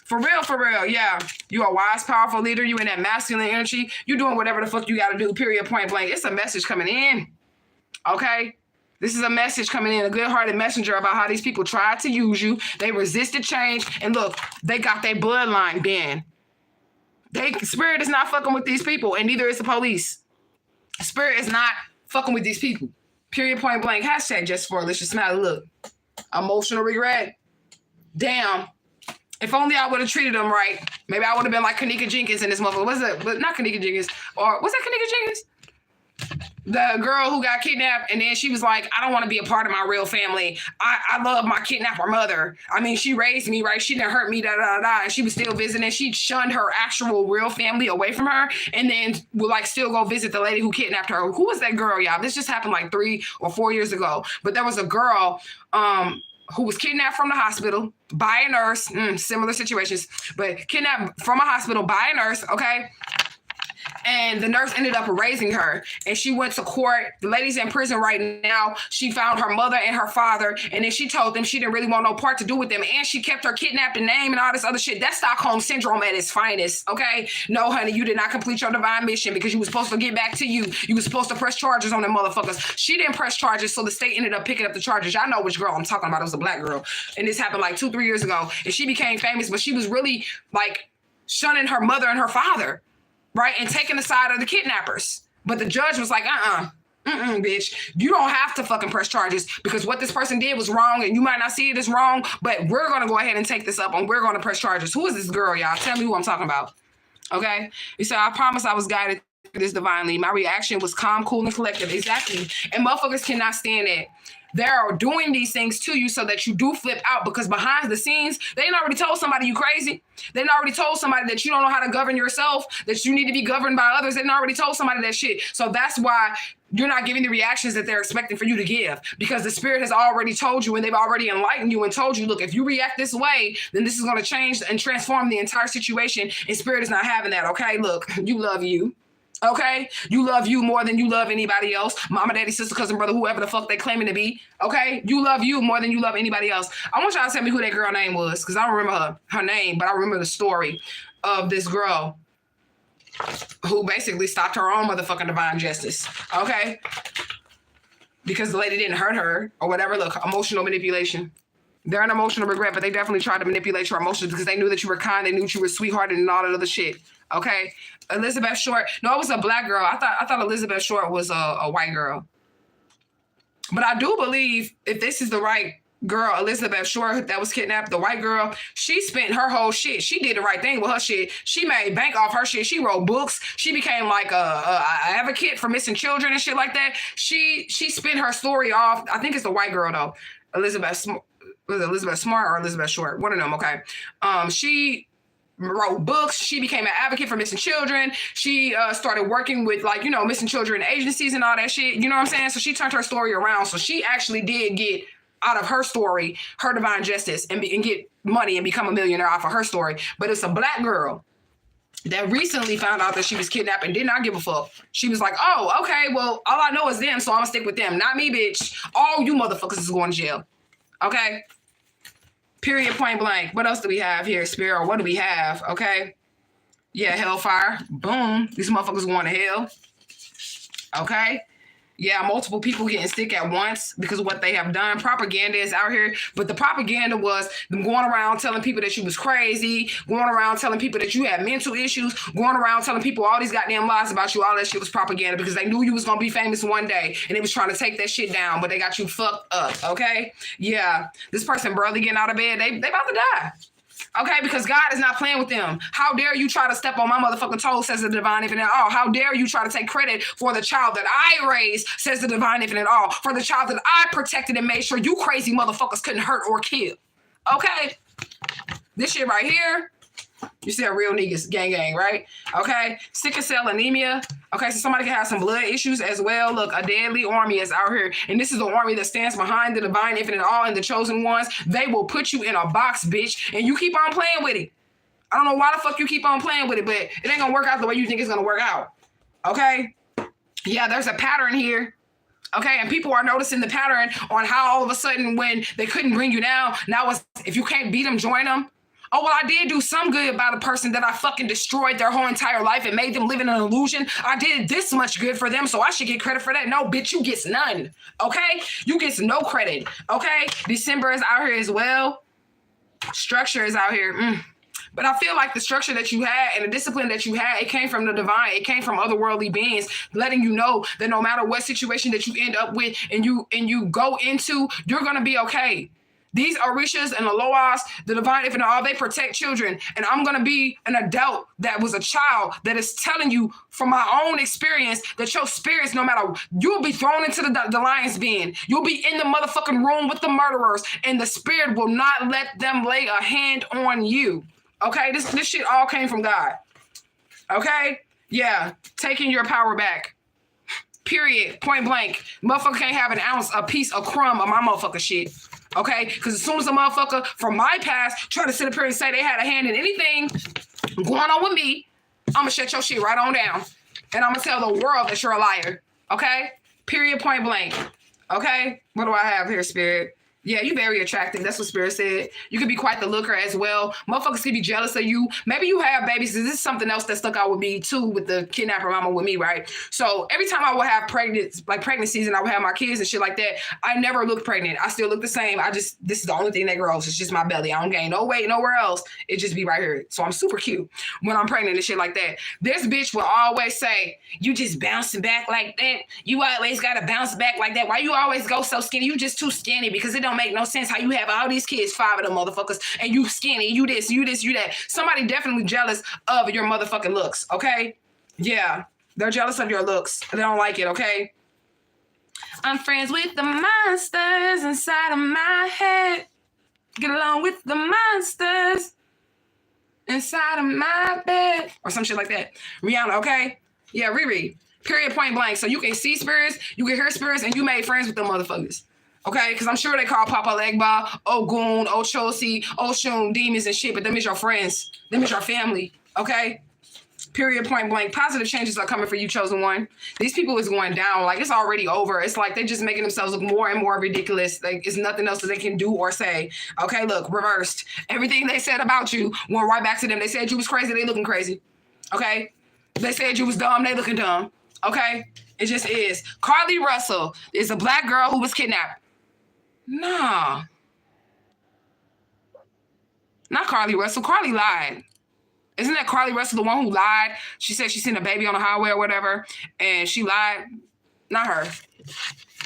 For real. Yeah. You're a wise, powerful leader. You in that masculine energy. You doing whatever the fuck you got to do, period, point blank. It's a message coming in. Okay? This is a message coming in, a good-hearted messenger about how these people tried to use you. They resisted change. And look, they got their bloodline banned. Spirit is not fucking with these people, and neither is the police. Spirit is not fucking with these people. Period, point blank. Hashtag just for Alicia Smiley. Look, emotional regret. Damn. If only I would have treated them right. Maybe I would have been like Kanika Jenkins in this motherfucker. What's that? But not Kanika Jenkins. Or was that Kanika Jenkins? The girl who got kidnapped, and then she was like, I don't want to be a part of my real family. I love my kidnapper mother. I mean, she raised me, right? She didn't hurt me, da da da. And she was still visiting. She shunned her actual real family away from her, and then would like still go visit the lady who kidnapped her. Who was that girl, y'all? This just happened like 3 or 4 years ago. But there was a girl who was kidnapped from the hospital by a nurse. Similar situations, but kidnapped from a hospital by a nurse, okay? And the nurse ended up raising her, and she went to court. The lady's in prison right now. She found her mother and her father, and then she told them she didn't really want no part to do with them, and she kept her kidnapped name and all this other shit. That's Stockholm Syndrome at its finest, okay? No, honey, you did not complete your divine mission because you were supposed to get back to you. You were supposed to press charges on them motherfuckers. She didn't press charges, so the state ended up picking up the charges. Y'all know which girl I'm talking about. It was a black girl, and this happened like 2-3 years ago, and she became famous, but she was really like shunning her mother and her father, right? And taking the side of the kidnappers. But the judge was like, bitch, you don't have to fucking press charges because what this person did was wrong and you might not see it as wrong, but we're going to go ahead and take this up and we're going to press charges. Who is this girl, y'all? Tell me who I'm talking about. Okay? He said, I promise I was guided through this divinely. My reaction was calm, cool, and collected. Exactly. And motherfuckers cannot stand it. They're doing these things to you so that you do flip out because behind the scenes, they ain't already told somebody you crazy. They already told somebody that you don't know how to govern yourself, that you need to be governed by others. They already told somebody that shit. So that's why you're not giving the reactions that they're expecting for you to give because the spirit has already told you and they've already enlightened you and told you, look, if you react this way, then this is going to change and transform the entire situation. And spirit is not having that. Okay, look, you love you. Okay, you love you more than you love anybody else. Mama, daddy, sister, cousin, brother, whoever the fuck they claiming to be. Okay, you love you more than you love anybody else. I want y'all to tell me who that girl name was because I don't remember her name, but I remember the story of this girl who basically stopped her own motherfucking divine justice. Okay, because the lady didn't hurt her or whatever. Look, emotional manipulation. They're an emotional regret, but they definitely tried to manipulate your emotions because they knew that you were kind, they knew you were sweethearted and all that other shit. Okay, Elizabeth Short. No, it was a black girl. I thought Elizabeth Short was a white girl. But I do believe if this is the right girl, Elizabeth Short, that was kidnapped, the white girl, she spent her whole shit. She did the right thing with her shit. She made bank off her shit. She wrote books. She became like a advocate for missing children and shit like that. She spent her story off. I think it's the white girl though, Elizabeth. Was it Elizabeth Smart or Elizabeth Short? One of them. Okay. She wrote books. She became an advocate for missing children. She started working with like, missing children agencies and all that shit. You know what I'm saying? So she turned her story around. So she actually did get out of her story, her divine justice and get money and become a millionaire off of her story. But it's a black girl that recently found out that she was kidnapped and did not give a fuck. She was like, oh, okay, well, all I know is them, so I'm gonna stick with them. Not me, bitch. All you motherfuckers is going to jail. Okay? Period, point blank. What else do we have here, Spirit? What do we have? Okay. Yeah, hellfire. Boom. These motherfuckers going to hell. Okay. Yeah, multiple people getting sick at once because of what they have done. Propaganda is out here. But the propaganda was them going around telling people that you was crazy, going around telling people that you had mental issues, going around telling people all these goddamn lies about you. All that shit was propaganda because they knew you was going to be famous one day and they was trying to take that shit down, but they got you fucked up, okay? Yeah, this person barely getting out of bed. They about to die. Okay, because God is not playing with them. How dare you try to step on my motherfucking toes, says the divine infinite all. How dare you try to take credit for the child that I raised, says the divine infinite all. For the child that I protected and made sure you crazy motherfuckers couldn't hurt or kill. Okay? This shit right here, you see a real niggas, gang, right? Okay? Sickle cell anemia. Okay, so somebody can have some blood issues as well. Look, a deadly army is out here. And this is the army that stands behind the divine infinite all and the chosen ones. They will put you in a box, bitch. And you keep on playing with it. I don't know why the fuck you keep on playing with it, but it ain't gonna work out the way you think it's gonna work out. Okay? Yeah, there's a pattern here. Okay, and people are noticing the pattern on how all of a sudden when they couldn't bring you down, now it's, if you can't beat them, join them. Oh, well, I did do some good by the person that I fucking destroyed their whole entire life and made them live in an illusion. I did this much good for them, so I should get credit for that. No, bitch, you get none, okay? You get no credit, okay? December is out here as well. Structure is out here. But I feel like the structure that you had and the discipline that you had, it came from the divine. It came from otherworldly beings, letting you know that no matter what situation that you end up with and you go into, you're going to be okay. These Orishas and Aloas, the divine if and all, they protect children. And I'm going to be an adult that was a child that is telling you from my own experience that your spirits, no matter, you'll be thrown into the lion's den. You'll be in the motherfucking room with the murderers, and the spirit will not let them lay a hand on you. Okay? This shit all came from God. Okay? Yeah. Taking your power back. Period. Point blank. Motherfucker can't have an ounce, a piece, a crumb of my motherfucker shit. Okay? Because as soon as a motherfucker from my past try to sit up here and say they had a hand in anything going on with me, I'm going to shut your shit right on down. And I'm going to tell the world that you're a liar. Okay? Period. Point blank. Okay? What do I have here, Spirit? Yeah, you very attractive. That's what Spirit said. You could be quite the looker as well. Motherfuckers could be jealous of you. Maybe you have babies. This is something else that stuck out with me too with the kidnapper mama with me, right? So every time I would have pregnancies and I would have my kids and shit like that, I never looked pregnant. I still look the same. This is the only thing that grows. It's just my belly. I don't gain no weight nowhere else. It just be right here. So I'm super cute when I'm pregnant and shit like that. This bitch will always say, you just bouncing back like that. You always got to bounce back like that. Why you always go so skinny? You just too skinny because it don't make no sense how you have all these kids, 5 of them motherfuckers, and you skinny, you this, you that. Somebody definitely jealous of your motherfucking looks, okay? Yeah, they're jealous of your looks. They don't like it, okay? I'm friends with the monsters inside of my head. Get along with the monsters inside of my bed. Or some shit like that. Rihanna, okay? Yeah, Riri. Period, point blank. So you can see spirits, you can hear spirits, and you made friends with them motherfuckers. Okay? Because I'm sure they call Papa Legba, Ogun, Ochosi, Oshun, demons and shit, but them is your friends. Them is your family. Okay? Period, point blank. Positive changes are coming for you, chosen one. These people is going down. Like, it's already over. It's like they're just making themselves look more and more ridiculous. Like, it's nothing else that they can do or say. Okay, look, reversed. Everything they said about you went right back to them. They said you was crazy. They looking crazy. Okay? They said you was dumb. They looking dumb. Okay? It just is. Carlee Russell is a black girl who was kidnapped. Nah. Not Carlee Russell. Carlee lied. Isn't that Carlee Russell the one who lied? She said she seen a baby on the highway or whatever, and she lied. Not her.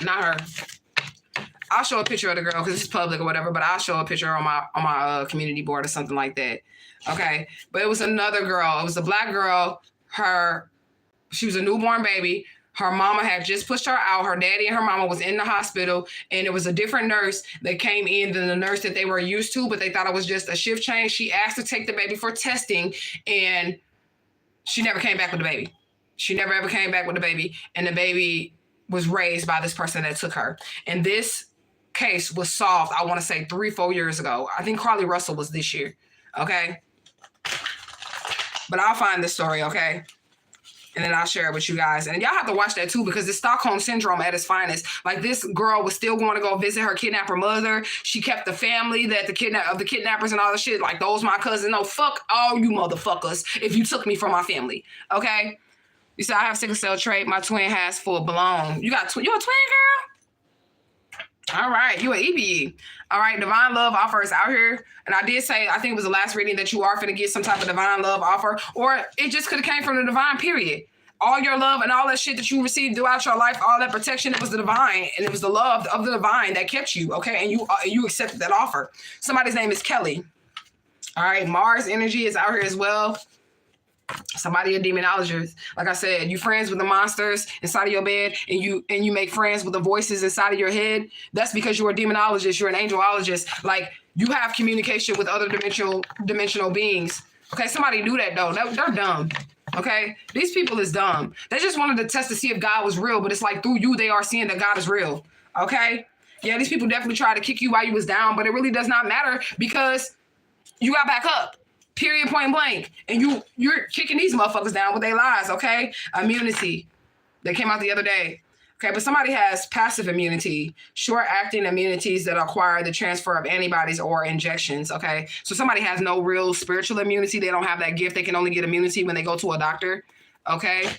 Not her. I'll show a picture of the girl because it's public or whatever, but I'll show a picture on my community board or something like that. Okay. But it was another girl. It was a black girl. She was a newborn baby. Her mama had just pushed her out. Her daddy and her mama was in the hospital, and it was a different nurse that came in than the nurse that they were used to, but they thought it was just a shift change. She asked to take the baby for testing, and she never came back with the baby. She never ever came back with the baby, and the baby was raised by this person that took her. And this case was solved, I want to say 3-4 years ago. I think Carlee Russell was this year, okay? But I'll find this story, okay? And then I'll share it with you guys. And y'all have to watch that too, because it's Stockholm Syndrome at its finest. Like, this girl was still going to go visit her kidnapper mother. She kept the family that the kidnappers and all the shit. Like, those my cousins. No, fuck all you motherfuckers if you took me from my family. Okay? You said I have sickle cell trait. My twin has full blown. You a twin, girl? All right. You an EBE. All right. Divine love offer is out here. And I did say, I think it was the last reading, that you are finna get some type of divine love offer, or it just could have came from the divine, period. All your love and all that shit that you received throughout your life, all that protection, it was the divine, and it was the love of the divine that kept you, okay? And you accepted that offer. Somebody's name is Kelly. All right. Mars energy is out here as well. Somebody a demonologist. Like I said, you friends with the monsters inside of your bed, and you make friends with the voices inside of your head. That's because you're a demonologist. You're an angelologist. Like, you have communication with other dimensional beings. Okay, somebody do that though. They're dumb. Okay, these people is dumb. They just wanted to test to see if God was real, but it's like through you they are seeing that God is real. Okay, yeah, these people definitely tried to kick you while you was down, but it really does not matter because you got back up. Period, point blank. And you're kicking these motherfuckers down with their lies, okay? Immunity. They came out the other day. Okay, but somebody has passive immunity, short-acting immunities that acquire the transfer of antibodies or injections, okay? So somebody has no real spiritual immunity. They don't have that gift. They can only get immunity when they go to a doctor, okay?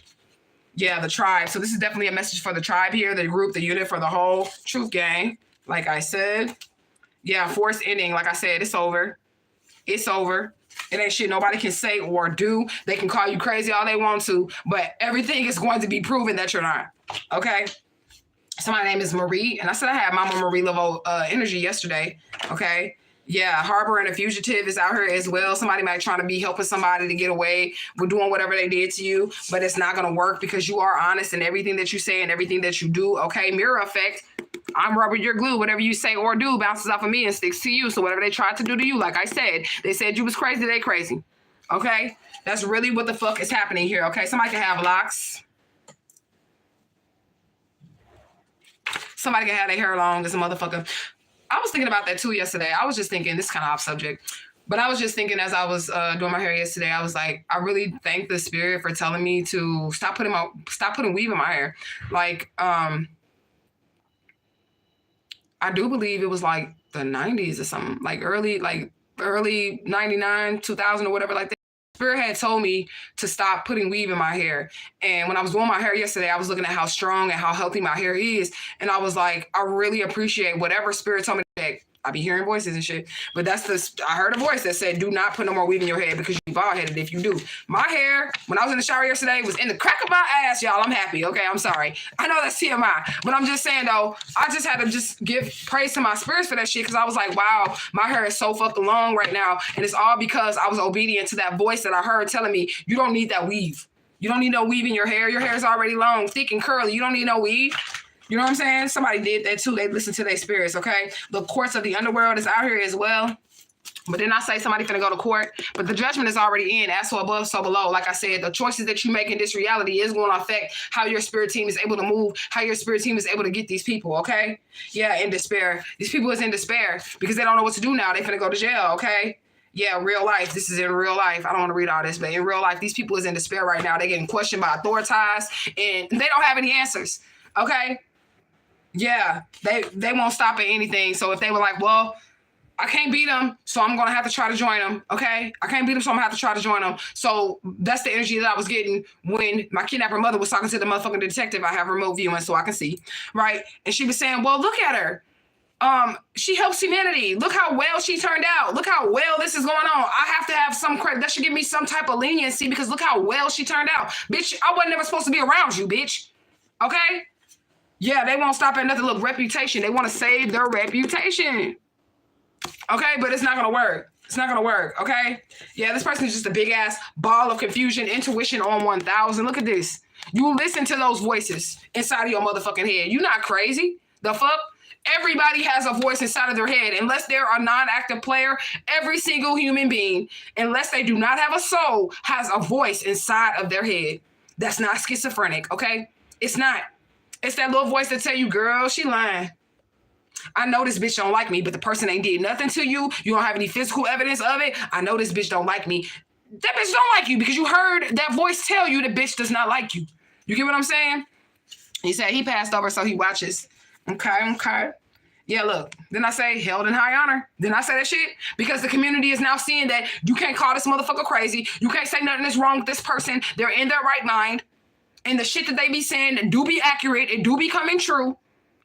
Yeah, the tribe. So this is definitely a message for the tribe here, the group, the unit, for the whole truth gang, like I said. Yeah, force ending. Like I said, it's over. It's over. It ain't shit nobody can say or do. They can call you crazy all they want to, but everything is going to be proven that you're not. Okay? Somebody's name is Marie, and I said I had Mama Marie level energy yesterday. Okay. Yeah, Harbor and a fugitive is out here as well. Somebody might try to be helping somebody to get away with doing whatever they did to you, but it's not going to work because you are honest in everything that you say and everything that you do. Okay, mirror effect. I'm rubber, you're glue. Whatever you say or do bounces off of me and sticks to you. So whatever they tried to do to you, like I said, they said you was crazy, they crazy. Okay, that's really what the fuck is happening here. Okay, somebody can have locks. Somebody can have their hair long as a motherfucker. I was thinking about that too yesterday. I was just thinking, this is kind of off subject, but I was just thinking as I was doing my hair yesterday, I was like, I really thank the spirit for telling me to stop putting weave in my hair. Like, I do believe it was like the 90s or something, like early 99, 2000 or whatever like that. Spirit had told me to stop putting weave in my hair. And when I was doing my hair yesterday, I was looking at how strong and how healthy my hair is. And I was like, I really appreciate whatever Spirit told me that. I be hearing voices and shit, but I heard a voice that said, do not put no more weave in your head because you're bald headed if you do. My hair, when I was in the shower yesterday, was in the crack of my ass, y'all. I'm happy. Okay, I'm sorry. I know that's TMI, but I'm just saying though, I just had to just give praise to my spirits for that shit because I was like, wow, my hair is so fucking long right now. And it's all because I was obedient to that voice that I heard telling me, you don't need that weave. You don't need no weave in your hair. Your hair is already long, thick, and curly. You don't need no weave. You know what I'm saying? Somebody did that too. They listened to their spirits, okay? The courts of the underworld is out here as well. But then I say somebody finna go to court, but the judgment is already in. As so above, so below. Like I said, the choices that you make in this reality is going to affect how your spirit team is able to move, how your spirit team is able to get these people, okay? Yeah, in despair. These people is in despair because they don't know what to do now. They finna go to jail, okay? Yeah, real life. This is in real life. I don't want to read all this, but in real life, these people is in despair right now. They're getting questioned by authorities, and they don't have any answers, okay? Yeah, they won't stop at anything. So if they were like, well, I can't beat them, so I'm going to have to try to join them, okay? I can't beat them, so I'm going to have to try to join them. So that's the energy that I was getting when my kidnapper mother was talking to the motherfucking detective. I have remote viewing so I can see, right? And she was saying, well, look at her. She helps humanity. Look how well she turned out. Look how well this is going on. I have to have some credit. That should give me some type of leniency because look how well she turned out. Bitch, I wasn't ever supposed to be around you, bitch. Okay? Yeah, they won't stop at nothing. Look, reputation. They want to save their reputation. Okay, but it's not going to work. It's not going to work, okay? Yeah, this person is just a big-ass ball of confusion, intuition on 1,000. Look at this. You listen to those voices inside of your motherfucking head. You're not crazy. The fuck? Everybody has a voice inside of their head. Unless they're a non-active player, every single human being, unless they do not have a soul, has a voice inside of their head. That's not schizophrenic, okay? It's not. It's that little voice that tell you, girl, she lying. I know this bitch don't like me, but the person ain't did nothing to you. You don't have any physical evidence of it. I know this bitch don't like me. That bitch don't like you because you heard that voice tell you the bitch does not like you. You get what I'm saying? He said he passed over, so he watches. Okay. Yeah, look. Then I say held in high honor. Then I say that shit because the community is now seeing that you can't call this motherfucker crazy. You can't say nothing is wrong with this person. They're in their right mind. And the shit that they be saying do be accurate. It do be coming true.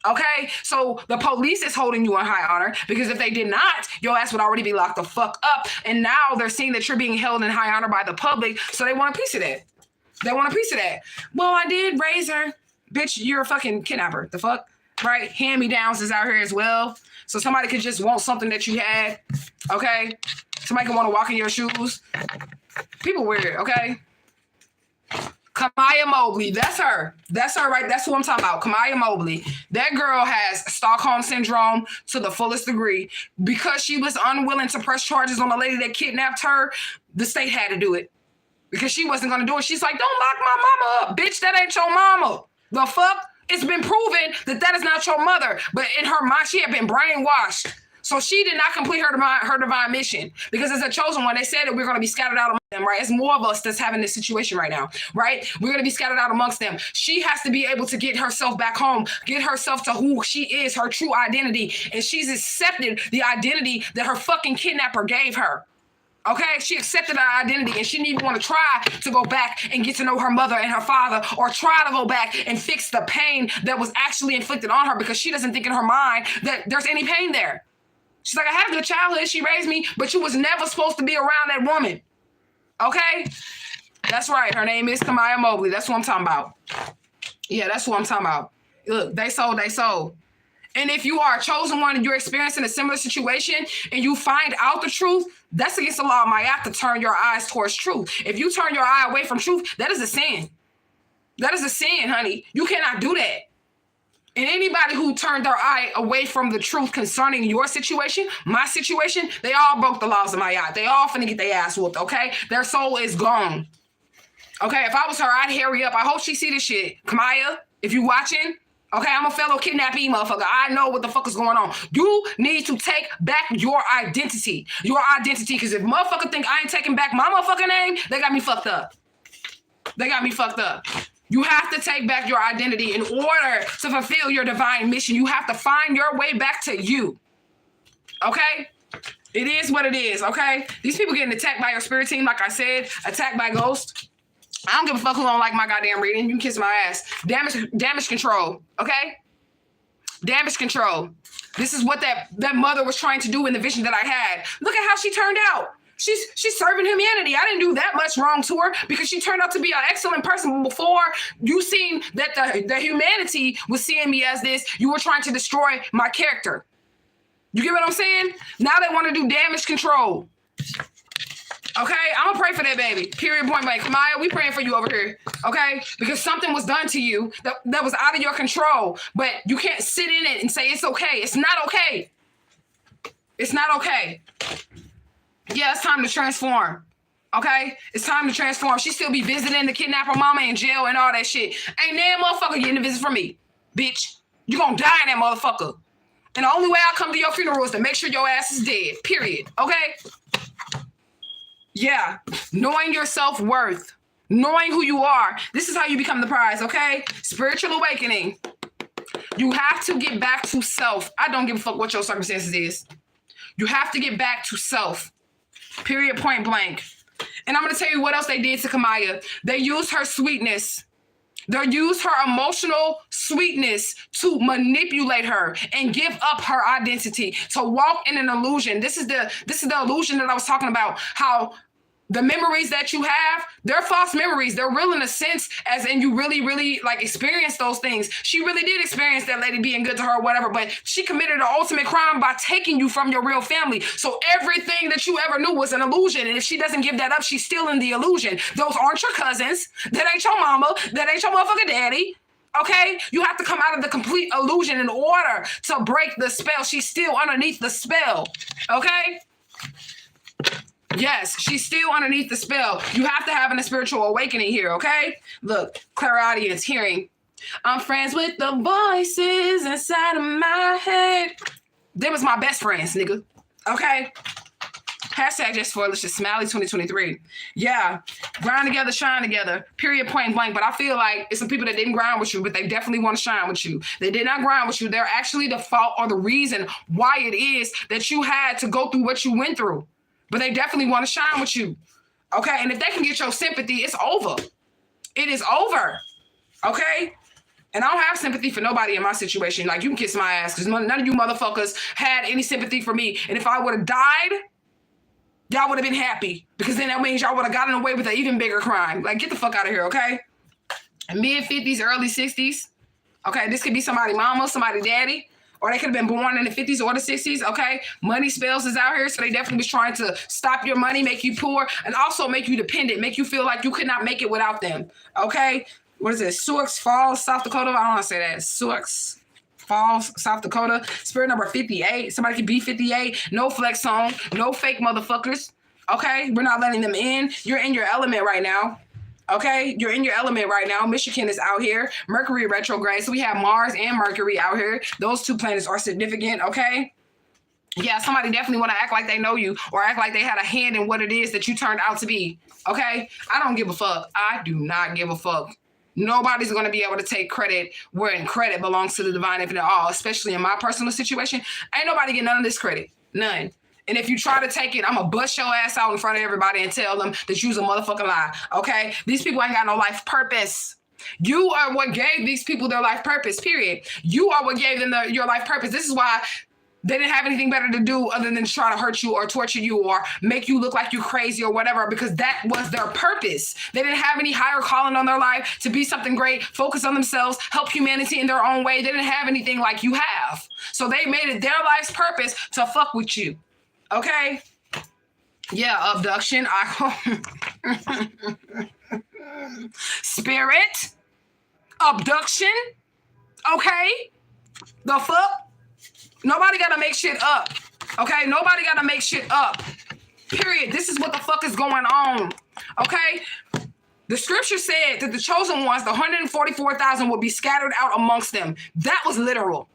Okay? So the police is holding you in high honor because if they did not, your ass would already be locked the fuck up. And now they're seeing that you're being held in high honor by the public. So they want a piece of that. Well, I did raise her. Bitch, you're a fucking kidnapper. The fuck? Right? Hand-me-downs is out here as well. So somebody could just want something that you had. Okay? Somebody could want to walk in your shoes. People weird, okay? Kamaya Mobley, that's her. That's her, right? That's who I'm talking about. Kamaya Mobley. That girl has Stockholm Syndrome to the fullest degree. Because she was unwilling to press charges on the lady that kidnapped her, the state had to do it. Because she wasn't going to do it. She's like, don't lock my mama up. Bitch, that ain't your mama. The fuck? It's been proven that that is not your mother. But in her mind, she had been brainwashed. So she did not complete her divine mission because as a chosen one, they said that we're going to be scattered out among them, right? It's more of us that's having this situation right now, right? We're going to be scattered out amongst them. She has to be able to get herself back home, get herself to who she is, her true identity. And she's accepted the identity that her fucking kidnapper gave her. Okay, she accepted her identity and she didn't even want to try to go back and get to know her mother and her father or try to go back and fix the pain that was actually inflicted on her because she doesn't think in her mind that there's any pain there. She's like, I had a good childhood. She raised me, but you was never supposed to be around that woman. Okay? That's right. Her name is Kamaya Mobley. That's what I'm talking about. Yeah, that's what I'm talking about. Look, they sold, they sold. And if you are a chosen one and you're experiencing a similar situation and you find out the truth, that's against the law of Ma'at to turn your eyes towards truth. If you turn your eye away from truth, that is a sin. That is a sin, honey. You cannot do that. And anybody who turned their eye away from the truth concerning your situation, my situation, they all broke the laws of Ma'at. They all finna get their ass whooped, okay? Their soul is gone. Okay, if I was her, I'd hurry up. I hope she see this shit. Kamaya, if you watching, okay, I'm a fellow kidnappee motherfucker. I know what the fuck is going on. You need to take back your identity. Your identity, because if motherfucker think I ain't taking back my motherfucking name, they got me fucked up. They got me fucked up. You have to take back your identity in order to fulfill your divine mission. You have to find your way back to you. Okay? It is what it is, okay? These people getting attacked by your spirit team, like I said, attacked by ghosts. I don't give a fuck who don't like my goddamn reading. You can kiss my ass. Damage control, okay? Damage control. This is what that mother was trying to do in the vision that I had. Look at how she turned out. She's serving humanity. I didn't do that much wrong to her because she turned out to be an excellent person. Before you seen that the humanity was seeing me as this, you were trying to destroy my character. You get what I'm saying? Now they want to do damage control. Okay, I'm gonna pray for that baby. Period, point blank. Maya, we praying for you over here. Okay, because something was done to you that was out of your control, but you can't sit in it and say it's okay. It's not okay. It's not okay. Yeah, it's time to transform. Okay? It's time to transform. She still be visiting the kidnapper mama in jail and all that shit. Ain't that motherfucker getting a visit from me, bitch. You gonna die in that motherfucker. And the only way I come to your funeral is to make sure your ass is dead. Period. Okay? Yeah. Knowing your self-worth. Knowing who you are. This is how you become the prize, okay? Spiritual awakening. You have to get back to self. I don't give a fuck what your circumstances is. You have to get back to self. Period, point blank. And I'm going to tell you what else they did to Kamaya. They used her sweetness. They used her emotional sweetness to manipulate her and give up her identity, to walk in an illusion. This is the illusion that I was talking about, how the memories that you have, they're false memories. They're real in a sense, as in you really, really like experience those things. She really did experience that lady being good to her or whatever, but she committed the ultimate crime by taking you from your real family. So everything that you ever knew was an illusion. And if she doesn't give that up, she's still in the illusion. Those aren't your cousins. That ain't your mama. That ain't your motherfucking daddy. Okay? You have to come out of the complete illusion in order to break the spell. She's still underneath the spell. Okay? Yes, she's still underneath the spell. You have to have a spiritual awakening here, okay? Look, clairaudience, hearing. I'm friends with the voices inside of my head. Them was my best friends, nigga. Okay? Hashtag just for Alicia Smiley 2023. Yeah. Grind together, shine together. Period, point blank. But I feel like it's some people that didn't grind with you, but they definitely want to shine with you. They did not grind with you. They're actually the fault or the reason why it is that you had to go through what you went through. But they definitely want to shine with you. Okay? And if they can get your sympathy, it's over. It is over. Okay? And I don't have sympathy for nobody in my situation. Like, you can kiss my ass because none of you motherfuckers had any sympathy for me. And if I would have died, y'all would have been happy. Because then that means y'all would have gotten away with an even bigger crime. Like, get the fuck out of here, okay? Mid-50s, early 60s. Okay? This could be somebody mama, somebody daddy. Or they could have been born in the 50s or the 60s, okay? Money spells is out here, so they definitely was trying to stop your money, make you poor, and also make you dependent, make you feel like you could not make it without them, okay? What is it? Sioux Falls, South Dakota? I don't want to say that. Sioux Falls, South Dakota. Spirit number 58. Somebody could be 58. No flex on. No fake motherfuckers, okay? We're not letting them in. You're in your element right now. Okay, you're in your element right now. Michigan is out here. Mercury retrograde. So we have Mars and Mercury out here. Those two planets are significant, okay? Yeah, somebody definitely want to act like they know you or act like they had a hand in what it is that you turned out to be, okay? I don't give a fuck. I do not give a fuck. Nobody's going to be able to take credit where credit belongs to the divine infinite all, especially in my personal situation. Ain't nobody get none of this credit. None. And if you try to take it, I'm going to bust your ass out in front of everybody and tell them that you's a motherfucking lie, okay? These people ain't got no life purpose. You are what gave these people their life purpose, period. You are what gave them your life purpose. This is why They didn't have anything better to do other than try to hurt you or torture you or make you look like you're crazy or whatever, because that was their purpose. They didn't have any higher calling on their life to be something great, focus on themselves, help humanity in their own way. They didn't have anything like you have. So they made it their life's purpose to fuck with you. Okay? Yeah, abduction. Spirit. Abduction. Okay? The fuck? Nobody gotta make shit up. Okay? Nobody gotta make shit up. Period. This is what the fuck is going on. Okay? The scripture said that the chosen ones, the 144,000, will be scattered out amongst them. That was literal.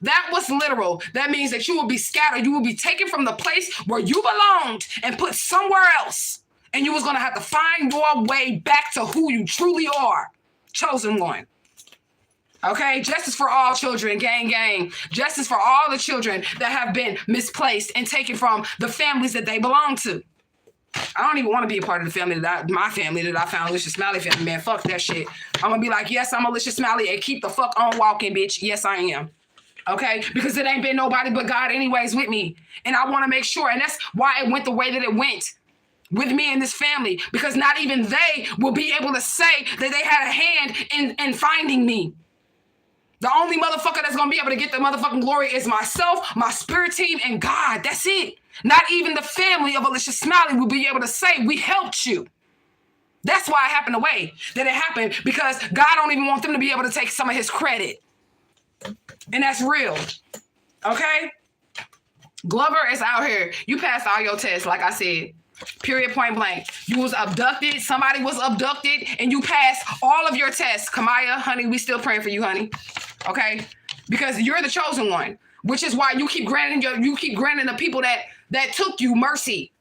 That was literal. That means that you will be scattered. You will be taken from the place where you belonged and put somewhere else. And you was going to have to find your way back to who you truly are. Chosen one. Okay? Justice for all children. Gang, gang. Justice for all the children that have been misplaced and taken from the families that they belong to. I don't even want to be a part of the family my family that I found, Alicia Smiley family, man. Fuck that shit. I'm going to be like, yes, I'm Alicia Smiley, and keep the fuck on walking, bitch. Yes, I am. Okay? Because it ain't been nobody but God anyways with me. And I want to make sure, and that's why it went the way that it went with me and this family, because not even they will be able to say that they had a hand in finding me. The only motherfucker that's going to be able to get the motherfucking glory is myself, my spirit team, and God. That's it. Not even the family of Alicia Smiley will be able to say, we helped you. That's why it happened the way that it happened, because God don't even want them to be able to take some of his credit. And that's real. Okay? Glover is out here. You passed all your tests, like I said. Period, point blank. You was abducted. Somebody was abducted, and you passed all of your tests. Kamaya, honey, we still praying for you, honey. Okay? Because you're the chosen one, which is why you keep granting the people that took you mercy.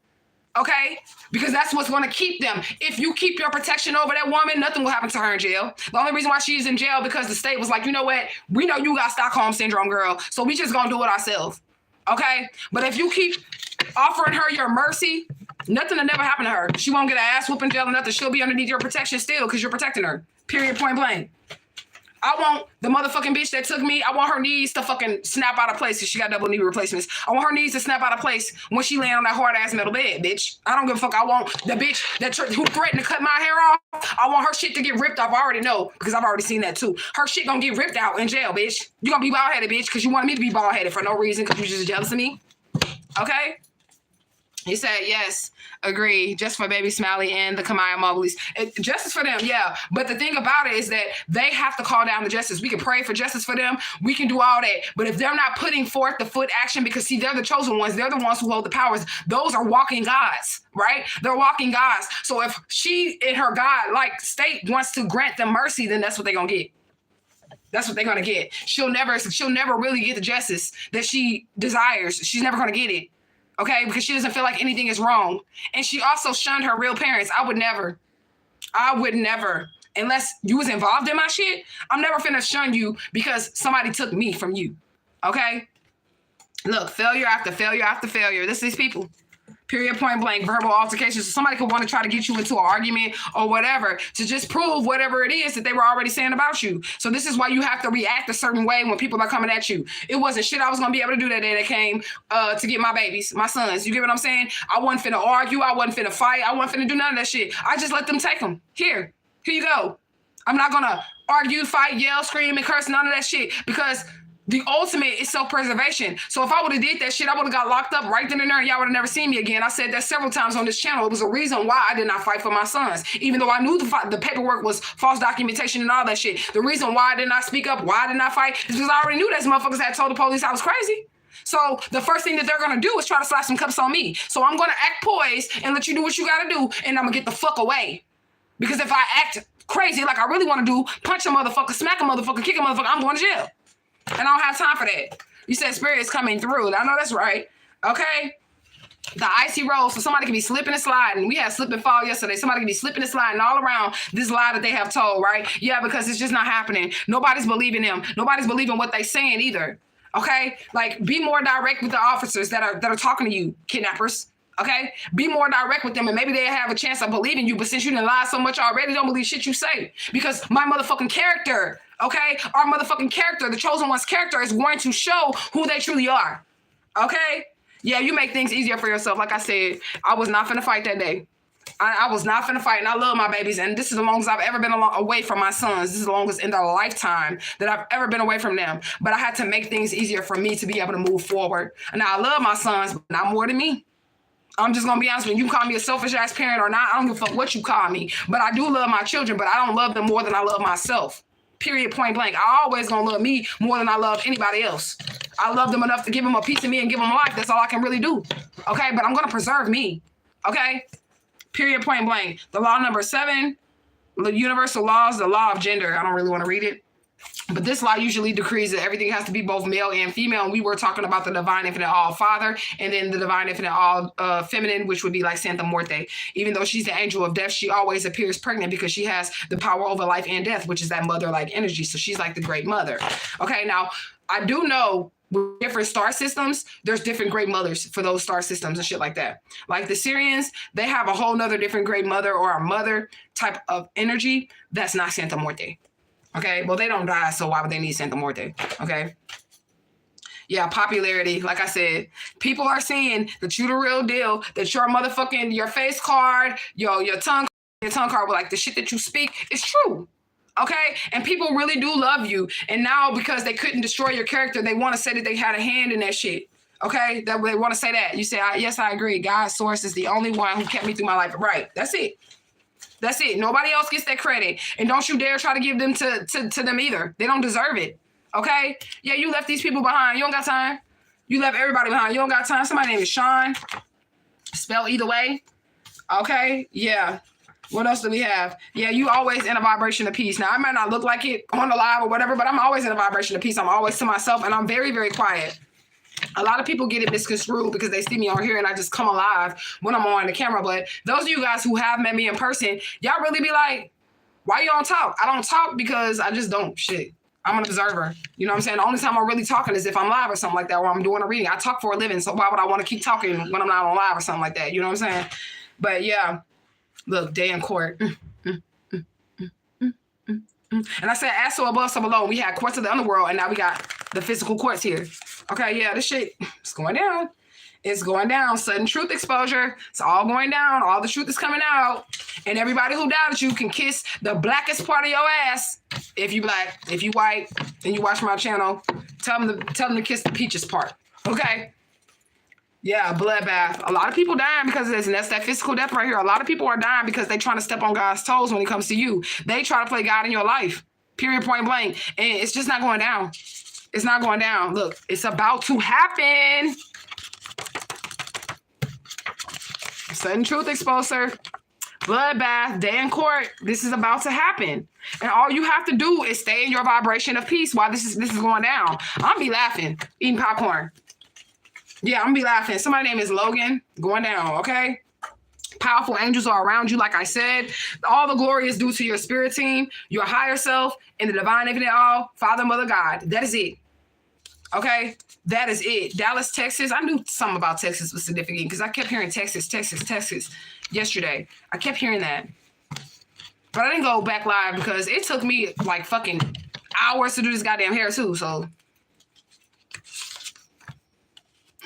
Okay? Because that's what's going to keep them. If you keep your protection over that woman, nothing will happen to her in jail. The only reason why she's in jail because the state was like, you know what? We know you got Stockholm syndrome, girl. So we just going to do it ourselves. Okay? But if you keep offering her your mercy, nothing will never happen to her. She won't get an ass whooping jail or nothing. She'll be underneath your protection still because you're protecting her. Period, point blank. I want the motherfucking bitch that took me, I want her knees to fucking snap out of place because she got double knee replacements. I want her knees to snap out of place when she laying on that hard-ass metal bed, bitch. I don't give a fuck. I want the bitch who threatened to cut my hair off. I want her shit to get ripped off. I already know because I've already seen that too. Her shit gonna get ripped out in jail, bitch. You gonna be bald-headed, bitch, because you wanted me to be bald-headed for no reason because you just jealous of me. Okay? He said, yes, agree, just for baby Smiley and the Kamaya Mobleys. Justice for them, yeah. But the thing about it is that they have to call down the justice. We can pray for justice for them. We can do all that. But if they're not putting forth the foot action, because, see, they're the chosen ones. They're the ones who hold the powers. Those are walking gods, right? They're walking gods. So if she in her God-like state wants to grant them mercy, then that's what they're going to get. That's what they're going to get. She'll never really get the justice that she desires. She's never going to get it. Okay, because she doesn't feel like anything is wrong. And she also shunned her real parents. I would never. Unless you was involved in my shit, I'm never finna shun you because somebody took me from you. Okay? Look, failure after failure after failure. This is these people. Period, point blank, verbal altercations. So somebody could want to try to get you into an argument or whatever to just prove whatever it is that they were already saying about you. So this is why you have to react a certain way when people are coming at you. It wasn't shit I was going to be able to do that day that came to get my babies, my sons. You get what I'm saying? I wasn't finna argue. I wasn't finna fight. I wasn't finna do none of that shit. I just let them take them. Here you go. I'm not going to argue, fight, yell, scream, and curse, none of that shit, because the ultimate is self-preservation. So if I would have did that shit, I would have got locked up right then and there, and y'all would have never seen me again. I said that several times on this channel. It was a reason why I did not fight for my sons, even though I knew the paperwork was false documentation and all that shit. The reason why I did not speak up, why I did not fight, is because I already knew those motherfuckers had told the police I was crazy. So the first thing that they're going to do is try to slap some cups on me. So I'm going to act poised and let you do what you got to do, and I'm going to get the fuck away. Because if I act crazy like I really want to do, punch a motherfucker, smack a motherfucker, kick a motherfucker, I'm going to jail. And I don't have time for that. You said spirit is coming through. I know that's right. Okay? The icy road, so somebody can be slipping and sliding. We had slip and fall yesterday. Somebody can be slipping and sliding all around this lie that they have told, right? Yeah, because it's just not happening. Nobody's believing them. Nobody's believing what they're saying either. Okay? Like, be more direct with the officers that are talking to you, kidnappers. Okay? Be more direct with them and maybe they have a chance of believing you. But since you done lied so much already, don't believe shit you say. Because my motherfucking character, okay? Our motherfucking character, the chosen one's character is going to show who they truly are. Okay? Yeah, you make things easier for yourself. Like I said, I was not finna fight that day. I was not finna fight, and I love my babies, and this is the longest I've ever been away from my sons. This is the longest in their lifetime that I've ever been away from them. But I had to make things easier for me to be able to move forward. And now I love my sons, but not more than me. I'm just gonna be honest with you. You can call me a selfish ass parent or not. I don't give a fuck what you call me. But I do love my children, but I don't love them more than I love myself. Period, point blank. I always gonna love me more than I love anybody else. I love them enough to give them a piece of me and give them life. That's all I can really do. Okay, but I'm gonna preserve me. Okay. Period, point blank. The law number 7, the universal laws, the law of gender. I don't really want to read it. But this law usually decrees that everything has to be both male and female. And we were talking about the divine infinite all father and then the divine infinite all feminine, which would be like Santa Muerte. Even though she's the angel of death, she always appears pregnant because she has the power over life and death, which is that mother-like energy. So she's like the great mother. Okay, now I do know with different star systems, there's different great mothers for those star systems and shit like that. Like the Syrians, they have a whole nother different great mother or a mother type of energy that's not Santa Muerte. Okay, well, they don't die, so why would they need Santa Muerte? Okay. Yeah, popularity. Like I said, people are seeing that you the real deal, that your motherfucking, your face card, your tongue card, like the shit that you speak is true. Okay, and people really do love you. And now because they couldn't destroy your character, they want to say that they had a hand in that shit. Okay, that they want to say that. You say, yes, I agree. God's source is the only one who kept me through my life. Right, that's it. That's it. Nobody else gets that credit. And don't you dare try to give them to them either. They don't deserve it. Okay? Yeah, you left these people behind. You don't got time. You left everybody behind. You don't got time. Somebody's name is Sean. Spelled either way. Okay? Yeah. What else do we have? Yeah, you always in a vibration of peace. Now, I might not look like it on the live or whatever, but I'm always in a vibration of peace. I'm always to myself, and I'm very, very quiet. A lot of people get it misconstrued because they see me on here and I just come alive when I'm on the camera. But those of you guys who have met me in person, y'all really be like, why you don't talk? I don't talk because I just don't. Shit. I'm an observer. You know what I'm saying? The only time I'm really talking is if I'm live or something like that, or I'm doing a reading. I talk for a living, so why would I want to keep talking when I'm not on live or something like that? You know what I'm saying? But yeah. Look, day in court. And I said, as so above, so below. We had courts of the underworld, and now we got the physical courts here. Okay, yeah, this shit is going down. It's going down. Sudden truth exposure. It's all going down. All the truth is coming out. And everybody who doubted you can kiss the blackest part of your ass. If you black, if you white, and you watch my channel, tell them to kiss the peaches part. Okay? Yeah, bloodbath. A lot of people dying because of this, and that's that physical death right here. A lot of people are dying because they trying to step on God's toes when it comes to you. They try to play God in your life. Period, point blank. And it's just not going down. It's not going down. Look, it's about to happen. Sudden truth exposure. Bloodbath, day in court. This is about to happen. And all you have to do is stay in your vibration of peace while this is going down. I'll be laughing, eating popcorn. Yeah, I'm gonna be laughing. Somebody's name is Logan. Going down, okay? Powerful angels are around you, like I said. All the glory is due to your spirit team, your higher self, and the divine infinite all, Father, Mother, God. That is it. Okay? That is it. Dallas, Texas. I knew something about Texas was significant because I kept hearing Texas yesterday. I kept hearing that. But I didn't go back live because it took me like fucking hours to do this goddamn hair too, so.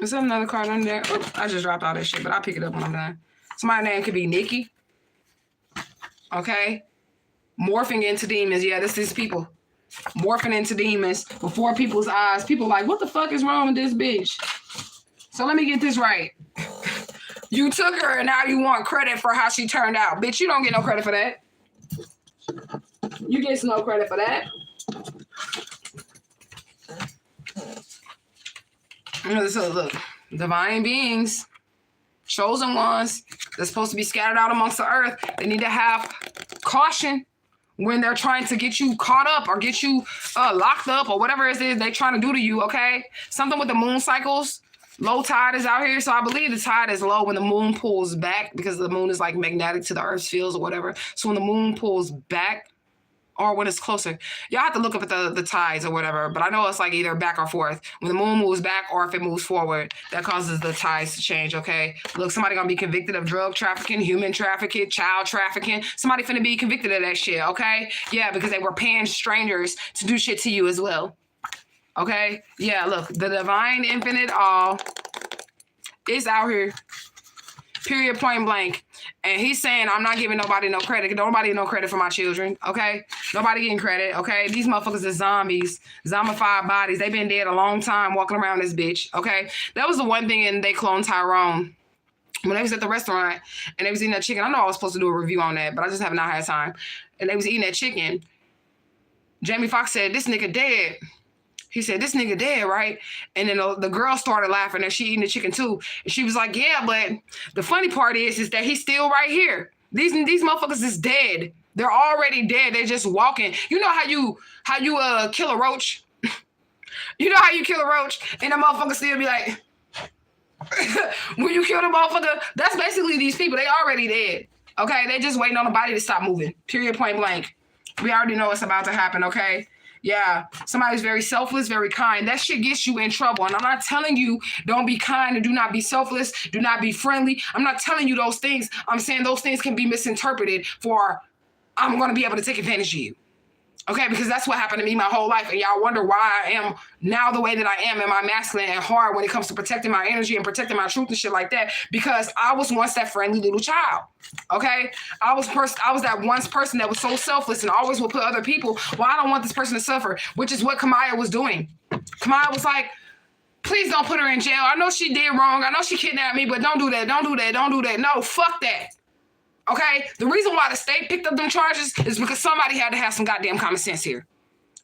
Is that another card under there? Oops, I just dropped all that shit, but I'll pick it up when I'm done. Somebody's name could be Nikki. Okay? Morphing into demons. Yeah, this is people. Morphing into demons before people's eyes. People like, what the fuck is wrong with this bitch? So let me get this right. You took her and now you want credit for how she turned out. Bitch, you don't get no credit for that. You get no credit for that. So look, divine beings, chosen ones, they're supposed to be scattered out amongst the earth. They need to have caution when they're trying to get you caught up or get you locked up or whatever it is they're trying to do to you, okay? Something with the moon cycles. Low tide is out here, so I believe the tide is low when the moon pulls back because the moon is like magnetic to the earth's fields or whatever. So when the moon pulls back or when it's closer. Y'all have to look up at the tides or whatever, but I know it's like either back or forth. When the moon moves back or if it moves forward, that causes the tides to change, okay? Look, somebody gonna be convicted of drug trafficking, human trafficking, child trafficking. Somebody finna be convicted of that shit, okay? Yeah, because they were paying strangers to do shit to you as well. Okay? Yeah, look, the divine infinite all is out here. Period, point blank. And he's saying, I'm not giving nobody no credit. Nobody no credit for my children, okay? Nobody getting credit, okay? These motherfuckers are zombies, zombified bodies. They've been dead a long time walking around this bitch, okay? That was the one thing in They Clone Tyrone. When they was at the restaurant and they was eating that chicken, I know I was supposed to do a review on that, but I just have not had time. And they was eating that chicken. Jamie Foxx said, this nigga dead. He said, this nigga dead, right? And then the girl started laughing and she eating the chicken too. And she was like, yeah, but the funny part is that he's still right here. These motherfuckers is dead. They're already dead. They're just walking. You know how you kill a roach? You know how you kill a roach and the motherfucker still be like, when you kill the motherfucker, that's basically these people. They already dead. Okay? They just waiting on the body to stop moving. Period, point blank. We already know what's about to happen, okay? Yeah, somebody's very selfless, very kind. That shit gets you in trouble. And I'm not telling you don't be kind and do not be selfless, do not be friendly. I'm not telling you those things. I'm saying those things can be misinterpreted for I'm going to be able to take advantage of you. Okay, because that's what happened to me my whole life. And y'all wonder why I am now the way that I am. Am I masculine and hard when it comes to protecting my energy and protecting my truth and shit like that? Because I was once that friendly little child. Okay, I was that once person that was so selfless and always would put other people. Well, I don't want this person to suffer, which is what Kamaya was doing. Kamaya was like, please don't put her in jail. I know she did wrong. I know she kidnapped me, but don't do that. Don't do that. Don't do that. No, fuck that. Okay? The reason why the state picked up them charges is because somebody had to have some goddamn common sense here.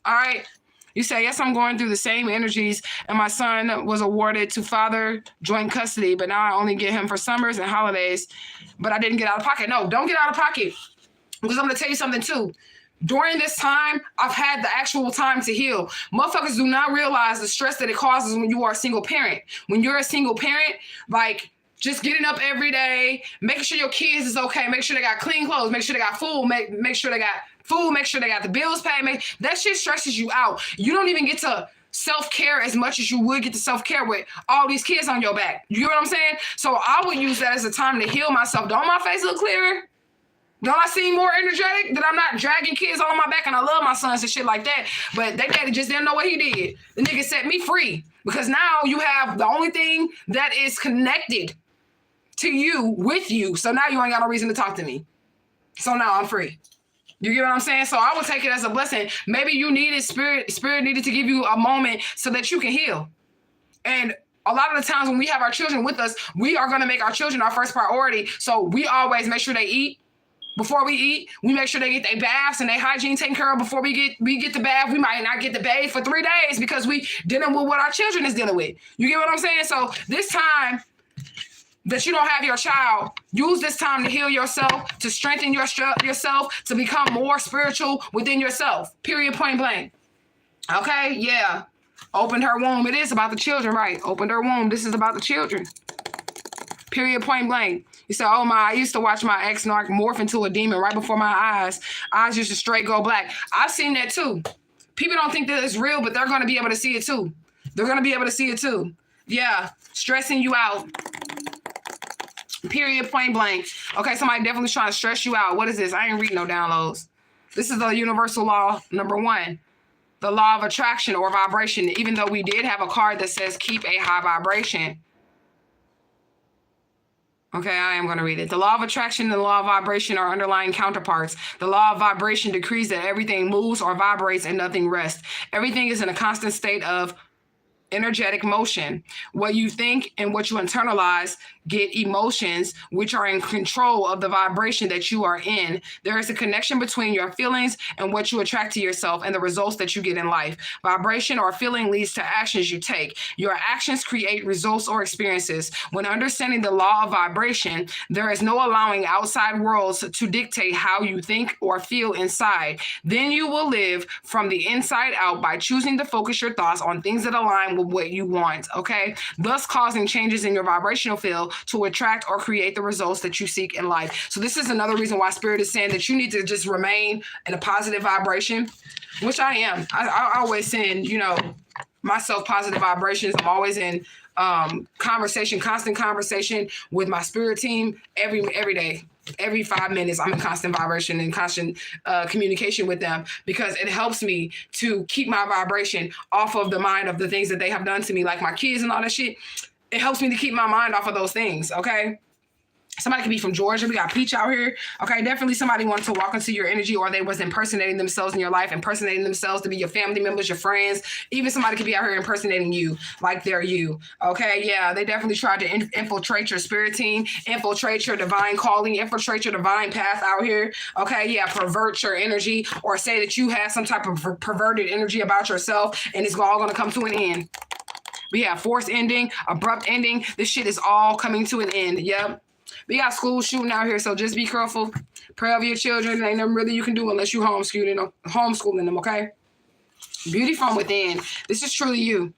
All right? You say, yes, I'm going through the same energies, and my son was awarded to father joint custody, but now I only get him for summers and holidays, but I didn't get out of pocket. No, don't get out of pocket. Because I'm going to tell you something, too. During this time, I've had the actual time to heal. Motherfuckers do not realize the stress that it causes when you are a single parent. When you're a single parent, like, just getting up every day, making sure your kids is okay, make sure they got clean clothes, make sure they got food, make sure they got food, make sure they got the bills paid. That shit stresses you out. You don't even get to self-care as much as you would get to self-care with all these kids on your back. You know what I'm saying? So I would use that as a time to heal myself. Don't my face look clearer? Don't I seem more energetic? That I'm not dragging kids on my back and I love my sons and shit like that. But they daddy just didn't know what he did. The nigga set me free because now you have the only thing that is connected to you with you. So now you ain't got no reason to talk to me. So now I'm free. You get what I'm saying? So I would take it as a blessing. Maybe you needed spirit needed to give you a moment so that you can heal. And a lot of the times when we have our children with us, we are going to make our children our first priority. So we always make sure they eat. Before we eat, we make sure they get their baths and their hygiene taken care of before we get the bath. We might not get the bathe for 3 days because we dealing with what our children is dealing with. You get what I'm saying? So this time that you don't have your child, use this time to heal yourself, to strengthen yourself, to become more spiritual within yourself. Period, point blank. Okay? Yeah. Opened her womb. It is about the children, right? Opened her womb. This is about the children. Period, point blank. You say, oh my, I used to watch my ex-narc morph into a demon right before my eyes. Eyes used to straight go black. I've seen that too. People don't think that it's real, but they're going to be able to see it too. They're going to be able to see it too. Yeah. Stressing you out. Period, point blank. Okay, somebody definitely trying to stress you out. What is this? I ain't reading no downloads. This is the universal law, number 1. The law of attraction or vibration. Even though we did have a card that says keep a high vibration. Okay, I am going to read it. The law of attraction and the law of vibration are underlying counterparts. The law of vibration decrees that everything moves or vibrates and nothing rests. Everything is in a constant state of energetic motion. What you think and what you internalize get emotions which are in control of the vibration that you are in. There is a connection between your feelings and what you attract to yourself and the results that you get in life. Vibration or feeling leads to actions you take. Your actions create results or experiences. When understanding the law of vibration, there is no allowing outside worlds to dictate how you think or feel inside. Then you will live from the inside out by choosing to focus your thoughts on things that align align with what you want, okay? Thus causing changes in your vibrational field to attract or create the results that you seek in life. So this is another reason why Spirit is saying that you need to just remain in a positive vibration, which I am. I always send, myself positive vibrations. I'm always in constant conversation with my spirit team every day. Every 5 minutes, I'm in constant vibration and constant communication with them, because it helps me to keep my vibration off of the mind of the things that they have done to me, like my kids and all that shit. It helps me to keep my mind off of those things, okay? Somebody could be from Georgia. We got Peach out here. Okay, definitely somebody wanted to walk into your energy, or they was impersonating themselves in your life, impersonating themselves to be your family members, your friends. Even somebody could be out here impersonating you like they're you. Okay, yeah, they definitely tried to infiltrate your spirit team, infiltrate your divine calling, infiltrate your divine path out here. Okay, yeah, pervert your energy, or say that you have some type of perverted energy about yourself, and it's all going to come to an end. We have forced ending, abrupt ending. This shit is all coming to an end. Yep. We got school shooting out here, so just be careful. Pray over your children. Ain't nothing really you can do unless you homeschooling them, okay? Beauty from within. This is truly you.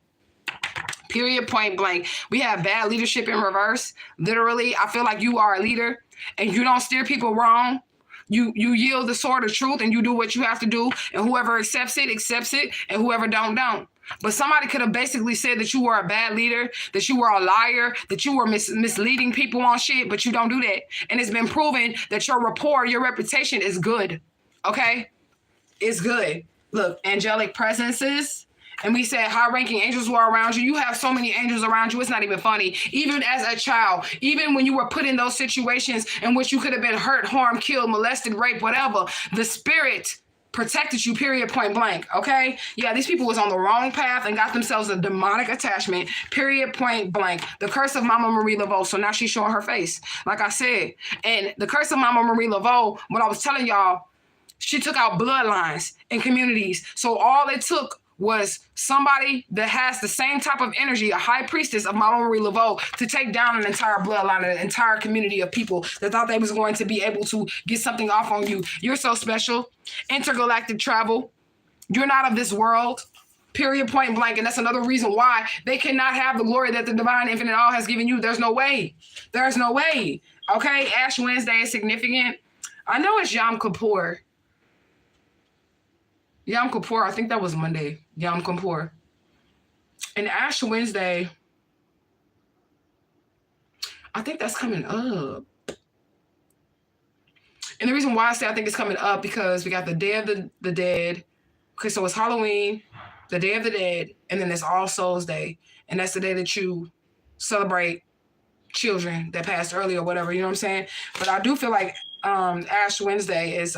Period, point blank. We have bad leadership in reverse. Literally, I feel like you are a leader and you don't steer people wrong. You yield the sword of truth and you do what you have to do, and whoever accepts it, and whoever don't. But somebody could have basically said that you were a bad leader, that you were a liar, that you were misleading people on shit, but you don't do that. And it's been proven that your rapport, your reputation is good, okay? It's good. Look, angelic presences. And we said high-ranking angels were around you. You have so many angels around you, it's not even funny. Even as a child, even when you were put in those situations in which you could have been hurt, harmed, killed, molested, raped, whatever, the spirit protected you, period, point blank, okay? Yeah, these people was on the wrong path and got themselves a demonic attachment, period, point blank. The curse of Mama Marie Laveau, so now she's showing her face, like I said. And the curse of Mama Marie Laveau, what I was telling y'all, she took out bloodlines in communities. So all it took was somebody that has the same type of energy, a high priestess of Mama Marie Laveau, to take down an entire bloodline, an entire community of people that thought they was going to be able to get something off on you. You're so special. Intergalactic travel. You're not of this world. Period, point blank. And that's another reason why they cannot have the glory that the divine infinite all has given you. There's no way. There's no way. Okay, Ash Wednesday is significant. I know it's Yom Kippur. Yom Kippur, I think that was Monday. Yom Kippur. And Ash Wednesday, I think that's coming up. And the reason why I say I think it's coming up, because we got the Day of the Dead. Okay, so it's Halloween, the Day of the Dead, and then it's All Souls Day. And that's the day that you celebrate children that passed early or whatever, you know what I'm saying? But I do feel like Ash Wednesday is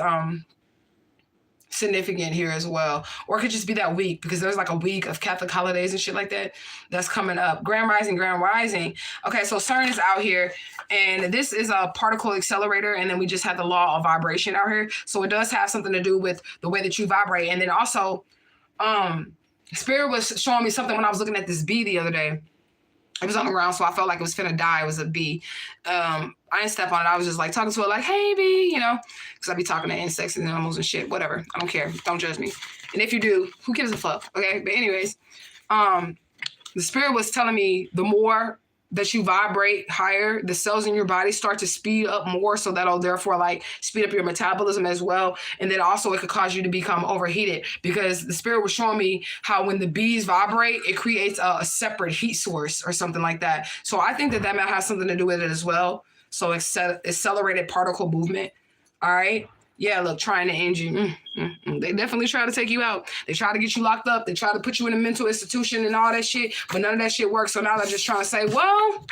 significant here as well. Or it could just be that week, because there's like a week of Catholic holidays and shit like that that's coming up. Grand Rising. Okay, so CERN is out here, and this is a particle accelerator, and then we just had the law of vibration out here. So it does have something to do with the way that you vibrate. And then also, Spirit was showing me something when I was looking at this bee the other day. It was on the ground, so I felt like it was finna die. It was a bee. I didn't step on it. I was just like talking to it like, hey, bee, because I be talking to insects and animals and shit. Whatever. I don't care. Don't judge me. And if you do, who gives a fuck? Okay. But anyways, the spirit was telling me the more that you vibrate higher, the cells in your body start to speed up more. So that'll therefore like speed up your metabolism as well. And then also it could cause you to become overheated, because the spirit was showing me how when the bees vibrate, it creates a separate heat source or something like that. So I think that might have something to do with it as well. So accelerated particle movement. All right. Yeah, look, trying to end you. They definitely try to take you out. They try to get you locked up. They try to put you in a mental institution and all that shit, but none of that shit works. So now they're just trying to say, well,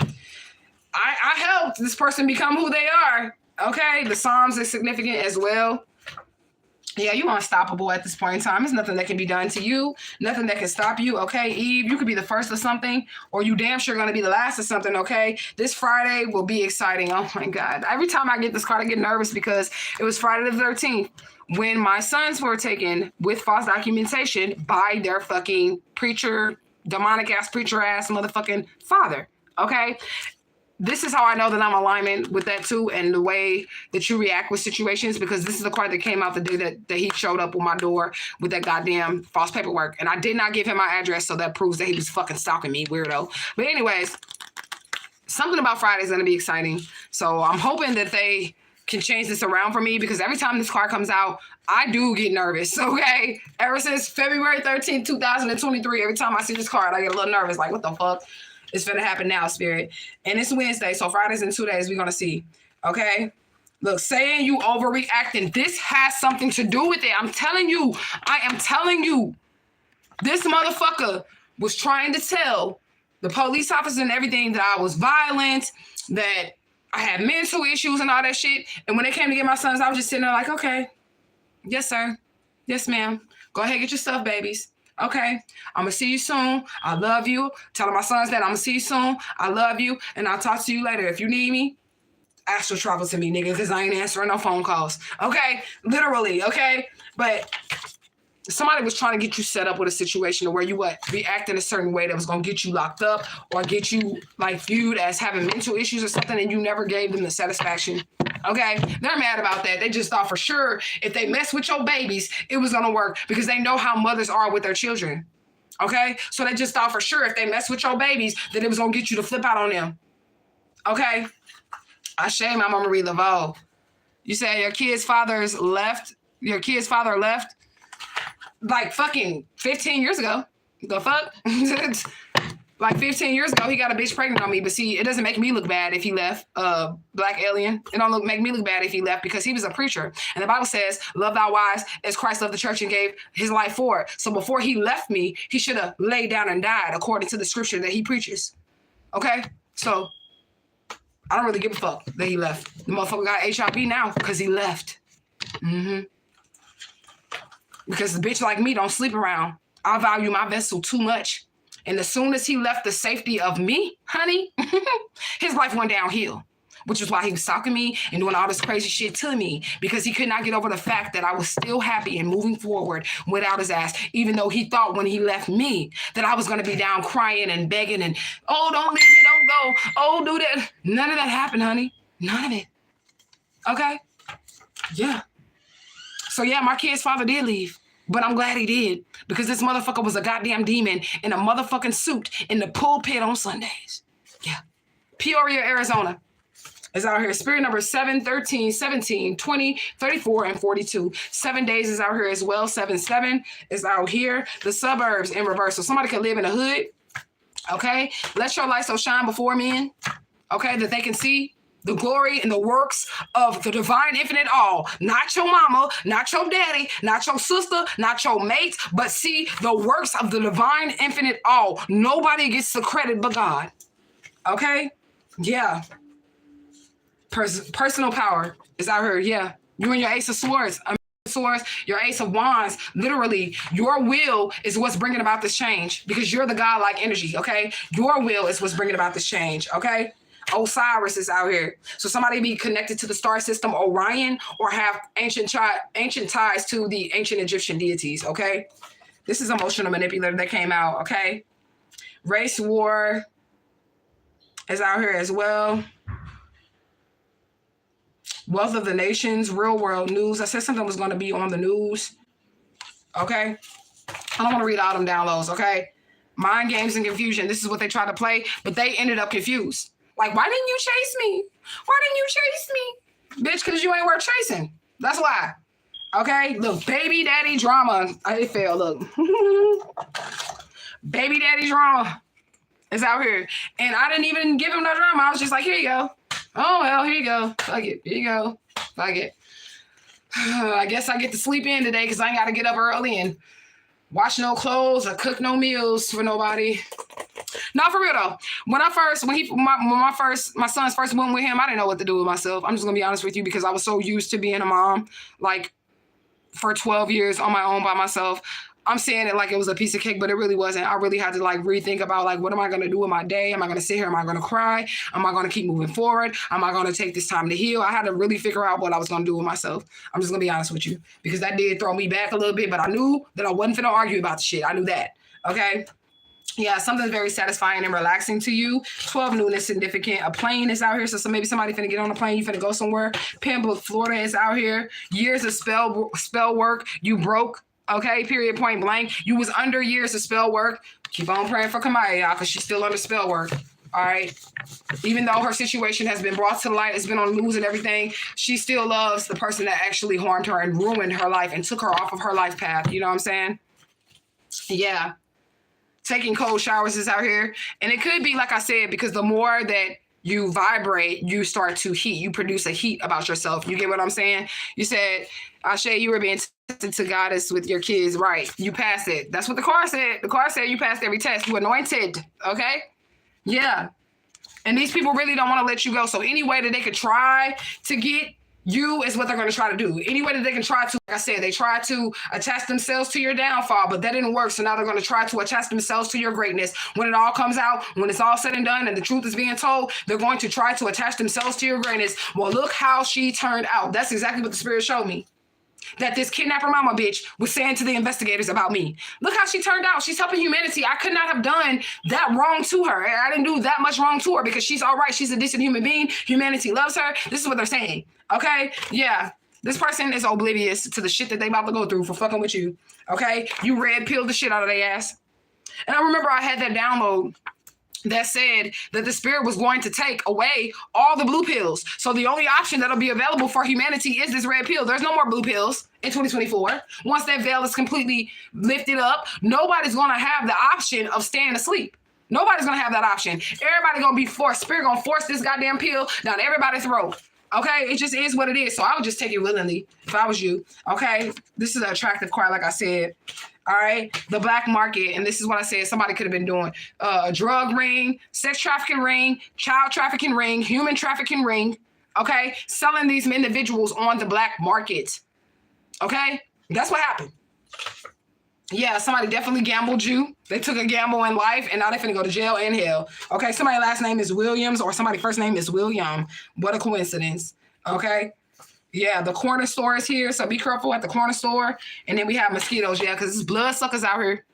I helped this person become who they are. Okay, the Psalms is significant as well. Yeah, you unstoppable at this point in time. There's nothing that can be done to you. Nothing that can stop you, okay? Eve, you could be the first of something, or you damn sure going to be the last of something, okay? This Friday will be exciting. Oh, my God. Every time I get this card, I get nervous, because it was Friday the 13th when my sons were taken with false documentation by their fucking preacher, demonic-ass, preacher-ass motherfucking father, okay? this is how I know that I'm alignment with that too, and the way that you react with situations, because this is the card that came out the day that he showed up on my door with that goddamn false paperwork. And I did not give him my address, so that proves that he was fucking stalking me, weirdo. But anyways, something about Friday is going to be exciting. So I'm hoping that they can change this around for me, because every time this card comes out, I do get nervous, okay? Ever since February 13th, 2023, every time I see this card, I get a little nervous, like, what the fuck? It's gonna happen now, Spirit. And it's Wednesday, so Friday's in 2 days, we're gonna see, okay? Look, saying you overreacting, this has something to do with it. I'm telling you, I am telling you, this motherfucker was trying to tell the police officer and everything that I was violent, that I had mental issues and all that shit. And when they came to get my sons, I was just sitting there like, okay, yes, sir. Yes, ma'am. Go ahead, get your stuff, babies. Okay, I'm going to see you soon. I love you. Telling my sons that I'm going to see you soon. I love you. And I'll talk to you later. If you need me, astral travel to me, nigga, because I ain't answering no phone calls. Okay, literally, okay? But somebody was trying to get you set up with a situation where you react in a certain way that was going to get you locked up or get you like viewed as having mental issues or something, and you never gave them the satisfaction. Okay, they're mad about that. They just thought for sure if they mess with your babies, it was going to work, because they know how mothers are with their children. Okay, so they just thought for sure if they mess with your babies, that it was going to get you to flip out on them. Okay, I shame my Marie Laveau. You say your kid's father's left. Your kid's father left like fucking 15 years ago. The fuck? Like 15 years ago, he got a bitch pregnant on me. But see, it doesn't make me look bad if he left. Black alien. It don't make me look bad if he left, because he was a preacher. And the Bible says, love thy wives as Christ loved the church and gave his life for it. So before he left me, he should have laid down and died according to the scripture that he preaches. Okay? So I don't really give a fuck that he left. The motherfucker got HIV now because he left. Mm-hmm. Because the bitch like me don't sleep around. I value my vessel too much. And as soon as he left the safety of me, honey, his life went downhill, which is why he was stalking me and doing all this crazy shit to me, because he could not get over the fact that I was still happy and moving forward without his ass, even though he thought when he left me that I was going to be down crying and begging and, oh, don't leave me, don't go, oh, do that. None of that happened, honey. None of it. Okay? Yeah. So, yeah, my kid's father did leave. But I'm glad he did, because this motherfucker was a goddamn demon in a motherfucking suit in the pulpit on Sundays. Yeah. Peoria, Arizona is out here. Spirit number 7, 13, 17, 20, 34, and 42. 7 days is out here as well. 7-7 is out here. The suburbs in reverse. So somebody could live in a hood. Okay. Let your light so shine before men. Okay. That they can see the glory and the works of the divine infinite all. Not your mama, not your daddy, not your sister, not your mates, but see the works of the divine infinite all. Nobody gets the credit but God. Okay? Yeah. Personal power is out here. Yeah. You and your Ace of Swords. Your Ace of Wands, literally, your will is what's bringing about this change, because you're the godlike energy, okay? Your will is what's bringing about this change, okay? Osiris is out here. So somebody be connected to the star system Orion, or have ancient ties to the ancient Egyptian deities, okay? This is emotional manipulator that came out, okay? Race war is out here as well. Wealth of the nations, real world news. I said something was going to be on the news, okay? I don't want to read all them downloads, okay? Mind games and confusion. This is what they tried to play, but they ended up confused. Like, why didn't you chase me? Why didn't you chase me? Bitch, because you ain't worth chasing. That's why. Okay? Look, baby daddy drama. It failed, look. Baby daddy drama is out here. And I didn't even give him no drama. I was just like, here you go. Oh, well, here you go. Fuck it. Here you go. Fuck it. I guess I get to sleep in today because I ain't got to get up early and wash no clothes or cook no meals for nobody. Not for real though. When my sons first went with him, I didn't know what to do with myself. I'm just gonna be honest with you, because I was so used to being a mom, like for 12 years on my own by myself. I'm saying it like it was a piece of cake, but it really wasn't. I really had to like rethink about like, what am I gonna do with my day? Am I gonna sit here? Am I gonna cry? Am I gonna keep moving forward? Am I gonna take this time to heal? I had to really figure out what I was gonna do with myself. I'm just gonna be honest with you, because that did throw me back a little bit, but I knew that I wasn't finna argue about the shit. I knew that. Okay. Yeah, something very satisfying and relaxing to you. 12 newness significant. A plane is out here. So maybe somebody finna get on a plane. You finna go somewhere. Pembroke, Florida is out here. Years of spell work. You broke. Okay, period, point blank. You was under years of spell work. Keep on praying for Kamaya, y'all, because she's still under spell work. All right. Even though her situation has been brought to light, it's been on the news and everything, she still loves the person that actually harmed her and ruined her life and took her off of her life path. You know what I'm saying? Yeah. Taking cold showers is out here. And it could be, like I said, because the more that you vibrate, you start to heat. You produce a heat about yourself. You get what I'm saying? You said, Ashe, you were being tested to goddess with your kids. Right. You passed it. That's what the card said. The card said you passed every test. You anointed. Okay? Yeah. And these people really don't want to let you go. So any way that they could try to get you is what they're going to try to do. Any way that they can try to, like I said, they try to attach themselves to your downfall, but that didn't work. So now they're going to try to attach themselves to your greatness. When it all comes out, when it's all said and done and the truth is being told, they're going to try to attach themselves to your greatness. Well, look how she turned out. That's exactly what the spirit showed me. That this kidnapper mama bitch was saying to the investigators about me. Look how she turned out. She's helping humanity. I could not have done that wrong to her. I didn't do that much wrong to her because she's all right. She's a decent human being. Humanity loves her. This is what they're saying. Okay? Yeah. This person is oblivious to the shit that they about to go through for fucking with you. Okay? You red pilled the shit out of their ass. And I remember I had that download that said that the spirit was going to take away all the blue pills. So the only option that'll be available for humanity is this red pill. There's no more blue pills in 2024. Once that veil is completely lifted up, nobody's going to have the option of staying asleep. Nobody's going to have that option. Everybody going to be forced. Spirit going to force this goddamn pill down everybody's throat. Okay, it just is what it is. So I would just take it willingly if I was you. Okay, this is an attractive card, like I said. All right, the black market, and this is what I said somebody could have been doing. A drug ring, sex trafficking ring, child trafficking ring, human trafficking ring. Okay, selling these individuals on the black market. Okay, that's what happened. Yeah, somebody definitely gambled you. They took a gamble in life, and now they're finna go to jail and hell. Okay, somebody's last name is Williams, or somebody's first name is William. What a coincidence. Okay. Yeah, the corner store is here, so be careful at the corner store. And then we have mosquitoes, yeah, because it's bloodsuckers out here.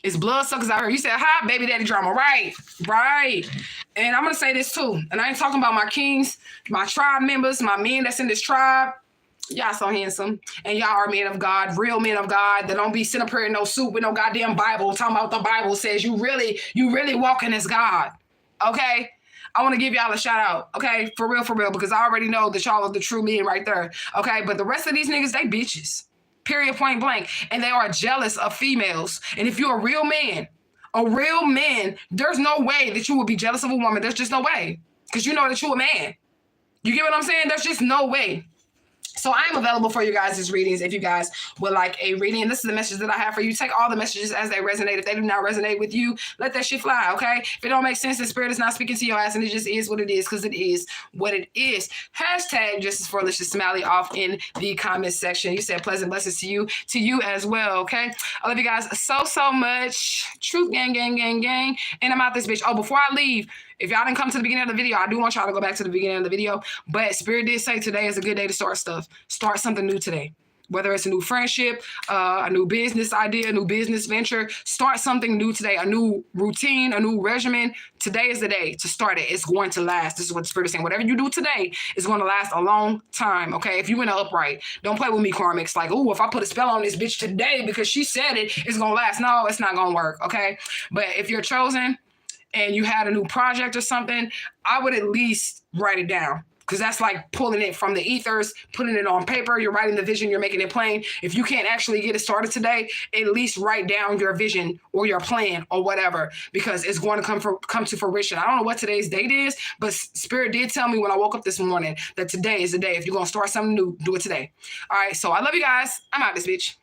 It's bloodsuckers out here. You said, hi, baby daddy drama. Right, right. And I'm going to say this too. And I ain't talking about my kings, my tribe members, my men that's in this tribe. Y'all so handsome. And y'all are men of God, real men of God that don't be sitting up here in no suit with no goddamn Bible talking about the Bible says you really walking as God. Okay? I want to give y'all a shout out. Okay? For real, because I already know that y'all are the true men right there. Okay? But the rest of these niggas, they bitches. Period, point blank. And they are jealous of females. And if you're a real man, there's no way that you would be jealous of a woman. There's just no way. Because you know that you're a man. You get what I'm saying? There's just no way. So I am available for you guys' readings if you guys would like a reading. And this is the message that I have for you. Take all the messages as they resonate. If they do not resonate with you, let that shit fly, okay? If it don't make sense, the spirit is not speaking to your ass, and it just is what it is, because it is what it is. Hashtag Justice for Alicious Smiley off in the comment section. You said pleasant blessings to you as well, okay? I love you guys so much. Truth gang. And I'm out this bitch. Oh, before I leave, if y'all didn't come to the beginning of the video, I do want y'all to go back to the beginning of the video. But Spirit did say today is a good day to start stuff. Start something new today. Whether it's a new friendship, a new business idea, a new business venture, start something new today, a new routine, a new regimen. Today is the day to start it. It's going to last. This is what the Spirit is saying. Whatever you do today is going to last a long time, okay? If you in an upright, don't play with me, Karmics. Like, oh, if I put a spell on this bitch today because she said it, it's going to last. No, it's not going to work, okay? But if you're chosen and you had a new project or something, I would at least write it down. Because that's like pulling it from the ethers, putting it on paper. You're writing the vision, you're making it plain. If you can't actually get it started today, at least write down your vision or your plan or whatever, because it's going to come to fruition. I don't know what today's date is, but Spirit did tell me when I woke up this morning that today is the day. If you're going to start something new, do it today. All right, so I love you guys. I'm out this bitch.